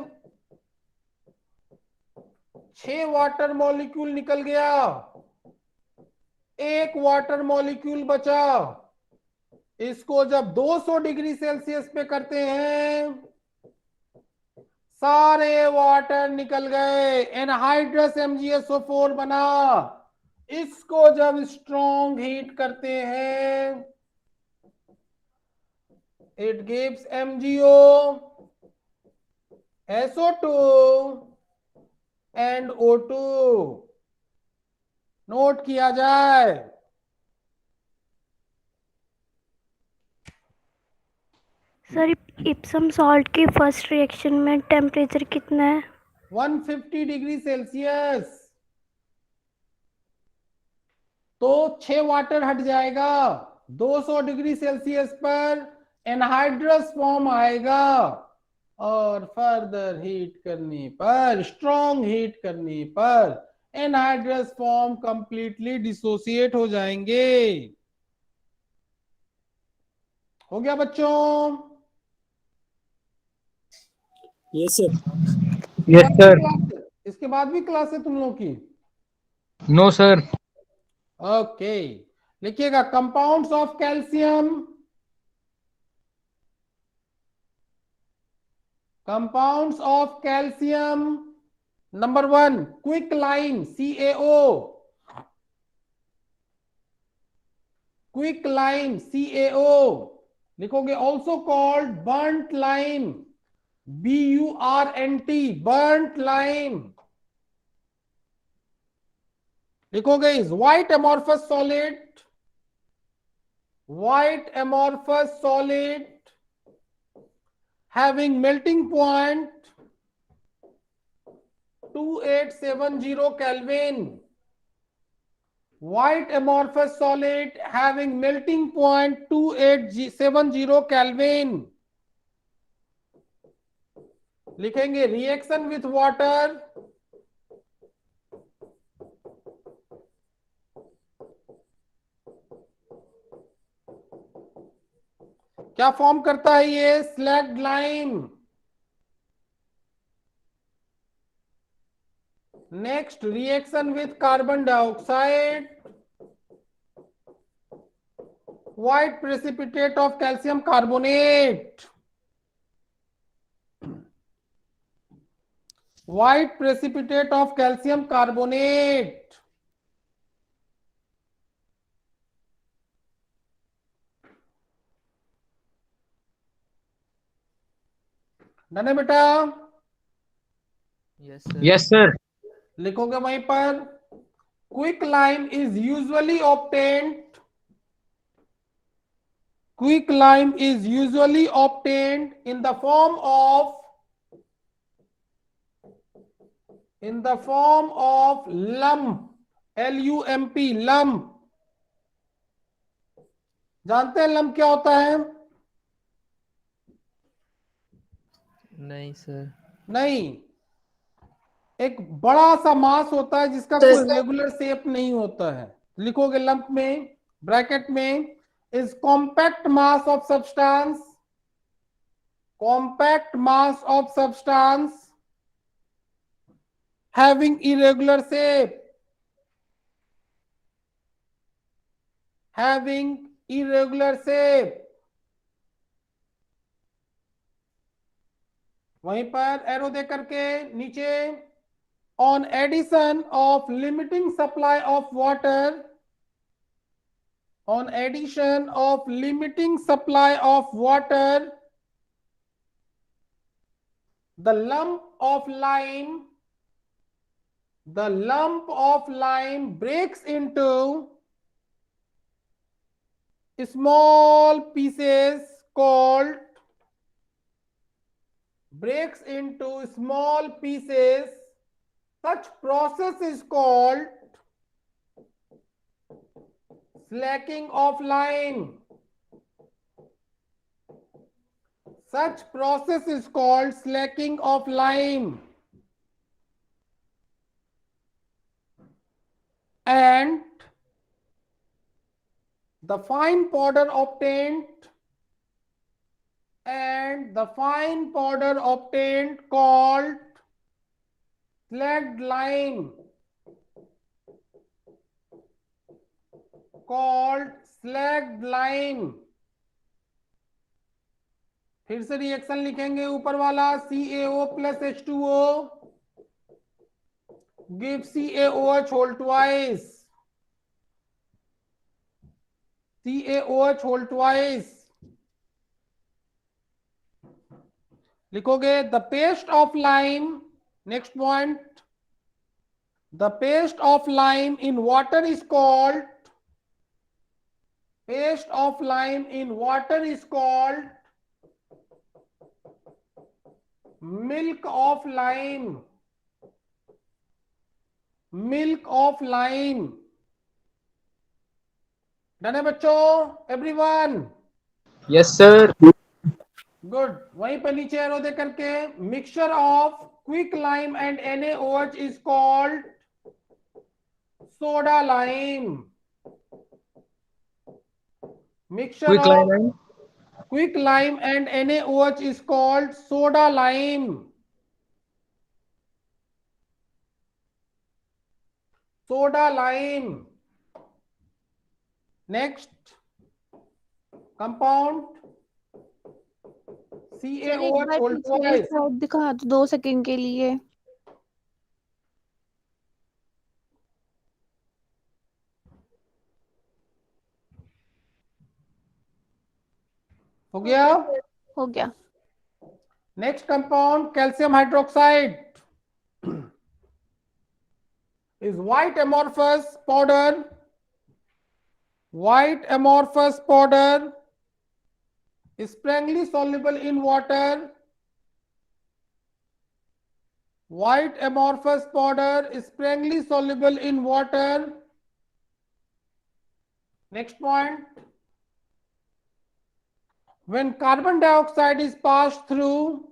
6 वाटर मॉलिक्यूल निकल गया, 1 वाटर मॉलिक्यूल बचा. इसको जब 200 डिग्री सेल्सियस पे करते हैं सारे वाटर निकल गए, एनहाइड्रस MgSO4 बना. इसको जब स्ट्रॉन्ग हीट करते हैं it gives MgO, SO2 and O2. Note किया जाए. सर इप्सम सॉल्ट की फर्स्ट रिएक्शन में टेम्परेचर कितना है? 150 डिग्री सेल्सियस। तो 6 वाटर हट जाएगा। 200 डिग्री सेल्सियस पर एनहाइड्रस फॉर्म आएगा और फर्दर हीट करने पर, स्ट्रॉन्ग हीट करने पर एनहाइड्रस फॉर्म कंप्लीटली डिसोसिएट हो जाएंगे। हो गया बच्चों? Yes sir. Yes sir. इसके बाद भी क्लास है तुम लोग की? No sir. ओके, लिखिएगा compounds of calcium. Compounds of calcium, number 1 quick lime CaO। Quick lime CaO लिखोगे। Also called burnt lime BURNT, burnt lime लिखोगे। Is white amorphous solid, white amorphous solid having melting point 2870 Kelvin. White amorphous solid having melting point 2870 Kelvin. लिखेंगे reaction with water क्या form करता है ये? Slagged lime. Next reaction with carbon dioxide, white precipitate of calcium carbonate. White precipitate of calcium carbonate. Done है बेटा? Yes sir. Yes sir. लिखोगे वहीं पर। Quick lime is usually obtained, quick lime is usually obtained in the form of lump, LUMP, lump। जानते हैं lump क्या होता है? नहीं सर। नहीं, एक बड़ा सा मास होता है जिसका तो कोई रेगुलर शेप नहीं होता है। लिखोगे लंप में, ब्रैकेट में, is compact mass of substance, compact mass of substance having irregular shape, having irregular shape. वहीं पर एरो दे करके नीचे, on addition of limiting supply of water, on addition of limiting supply of water, the lump of lime breaks into small pieces called, breaks into small pieces. Such process is called slacking of lime. Such process is called slacking of lime. And the fine powder obtained, called slacked lime, called slacked lime। फिर से reaction लिखेंगे ऊपर वाला, CaO plus H2O give CaOH whole twice, CaOH whole twice। लिखोगे the paste of lime, next point, the paste of lime in water is called, paste of lime in water is called milk of lime, milk of lime. Done है बच्चों, everyone? Yes sir. Good. वहीं पर नीचे arrow दे करके, mixture of quick lime and NaOH is called soda lime. Mixture quick of line quick lime and NaOH is called soda lime. Soda lime. Next compound sir एक CaOH बार whole पिछले twice. Slide दिखा दो 2 second के लिए। हो गया? हो गया। Next compound calcium hydroxide is white amorphous powder. White amorphous powder is strongly soluble in water. White amorphous powder is strongly soluble in water. Next point. When carbon dioxide is passed through,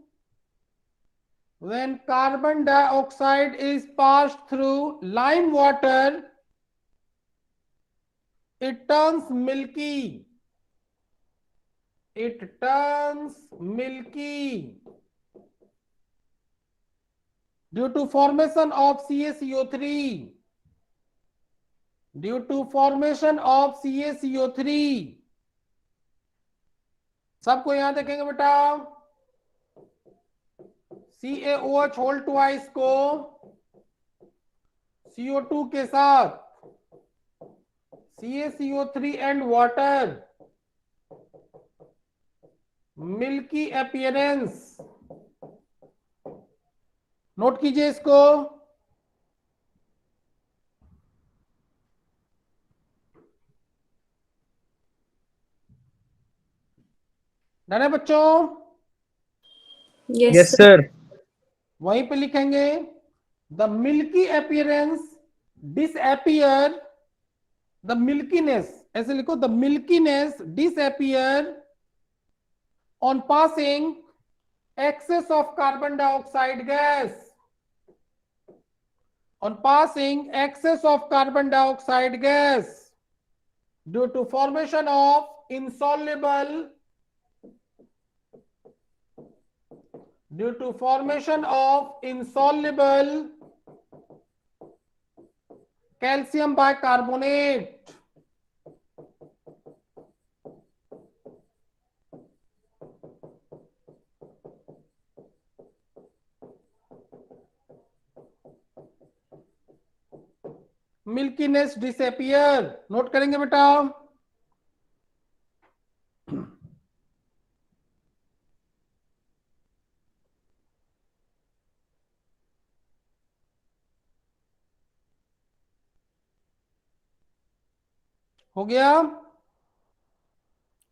when carbon dioxide is passed through lime water, it turns milky. It turns milky due to formation of CaCO3. Due to formation of CaCO3. सबको यहां देखेंगे बेटा, CaOH whole twice को CO2 के साथ CaCO3 and water, milky appearance. Note कीजिए इसको। Done है बच्चों? Yes, yes sir. सर। वहीं पे लिखेंगे the milky appearance disappear, the milkiness, ऐसे लिखो, the milkiness disappear on passing excess of carbon dioxide gas. On passing excess of carbon dioxide gas due to formation of insoluble, due to formation of insoluble calcium bicarbonate. Milkiness disappear. Note करेंगे बेटा। हो गया?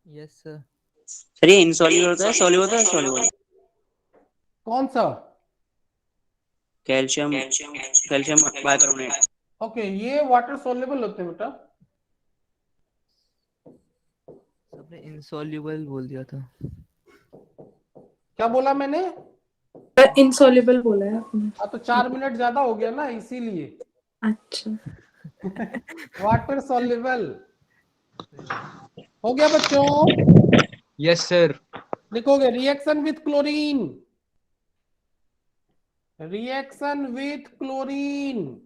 Yes sir. Sir ये insoluble होता है, soluble होता है, soluble? कौन सा? Calcium, calcium bicarbonate. ओके, ये वाटर सोल्युबल होते हैं बेटा। सबने इनसॉल्युबल बोल दिया था। क्या बोला मैंने? Insoluble बोला है आपने। हाँ, तो 4 मिनट ज्यादा हो गया ना, इसीलिए। अच्छा। वाटर सोल्युबल हो गया बच्चों? Yes sir. लिखोगे reaction with chlorine, reaction with chlorine.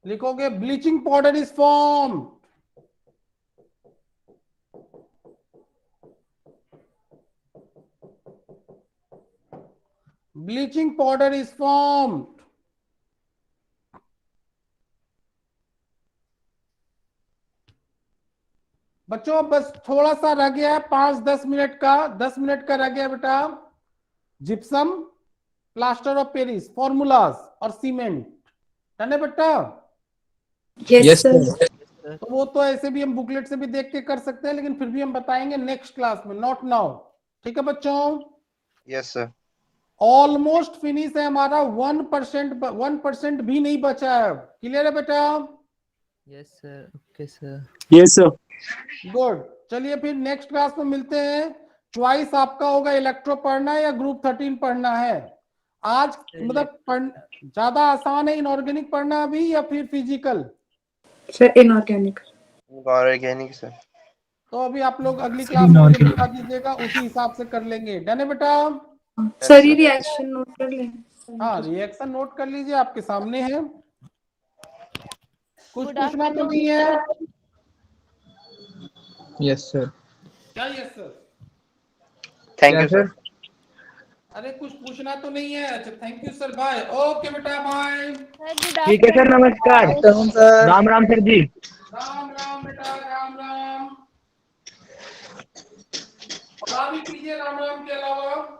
लिखोगे bleaching powder is form, bleaching powder is formed. बच्चों बस थोड़ा सा रह गया है, 5-10 मिनट का, 10 मिनट का रह गया बेटा। Gypsum, plaster of Paris, formulas और सीमेंट। डन है बेटा? Yes, sir. तो वो तो ऐसे भी हम बुकलेट से भी देख के कर सकते हैं, लेकिन फिर भी हम बताएंगे नेक्स्ट क्लास में, नॉट नाउ। ठीक है बच्चों, यस सर। ऑलमोस्ट फिनिश है हमारा, 1% भी नहीं बचा है। क्लियर है बेटा? Yes sir, okay sir. Yes sir. Good. चलिए फिर नेक्स्ट क्लास में मिलते हैं। चॉइस आपका होगा इलेक्ट्रो पढ़ना है या ग्रुप 13 पढ़ना है। आज मतलब ज्यादा आसान है इनऑर्गेनिक पढ़ना अभी या फिर physical? Sir inorganic. Organic sir. तो अभी आप लोग अगली क्लास में मुझे बता दीजिएगा, उसी हिसाब से कर लेंगे। डन है बेटा? सर ये रिएक्शन नोट कर लें। हाँ, रिएक्शन नोट कर लीजिए, आपके सामने है। कुछ Good पूछना तो afternoon, नहीं है? Yes sir. क्या yes sir? Thank you sir. अरे कुछ पूछना तो नहीं है? अच्छा thank you sir, bye. Okay बेटा, बाय। ठीक है सर, नमस्कार। राम राम सर जी। राम राम बेटा, राम राम। और आप भी कीजिए राम राम के अलावा।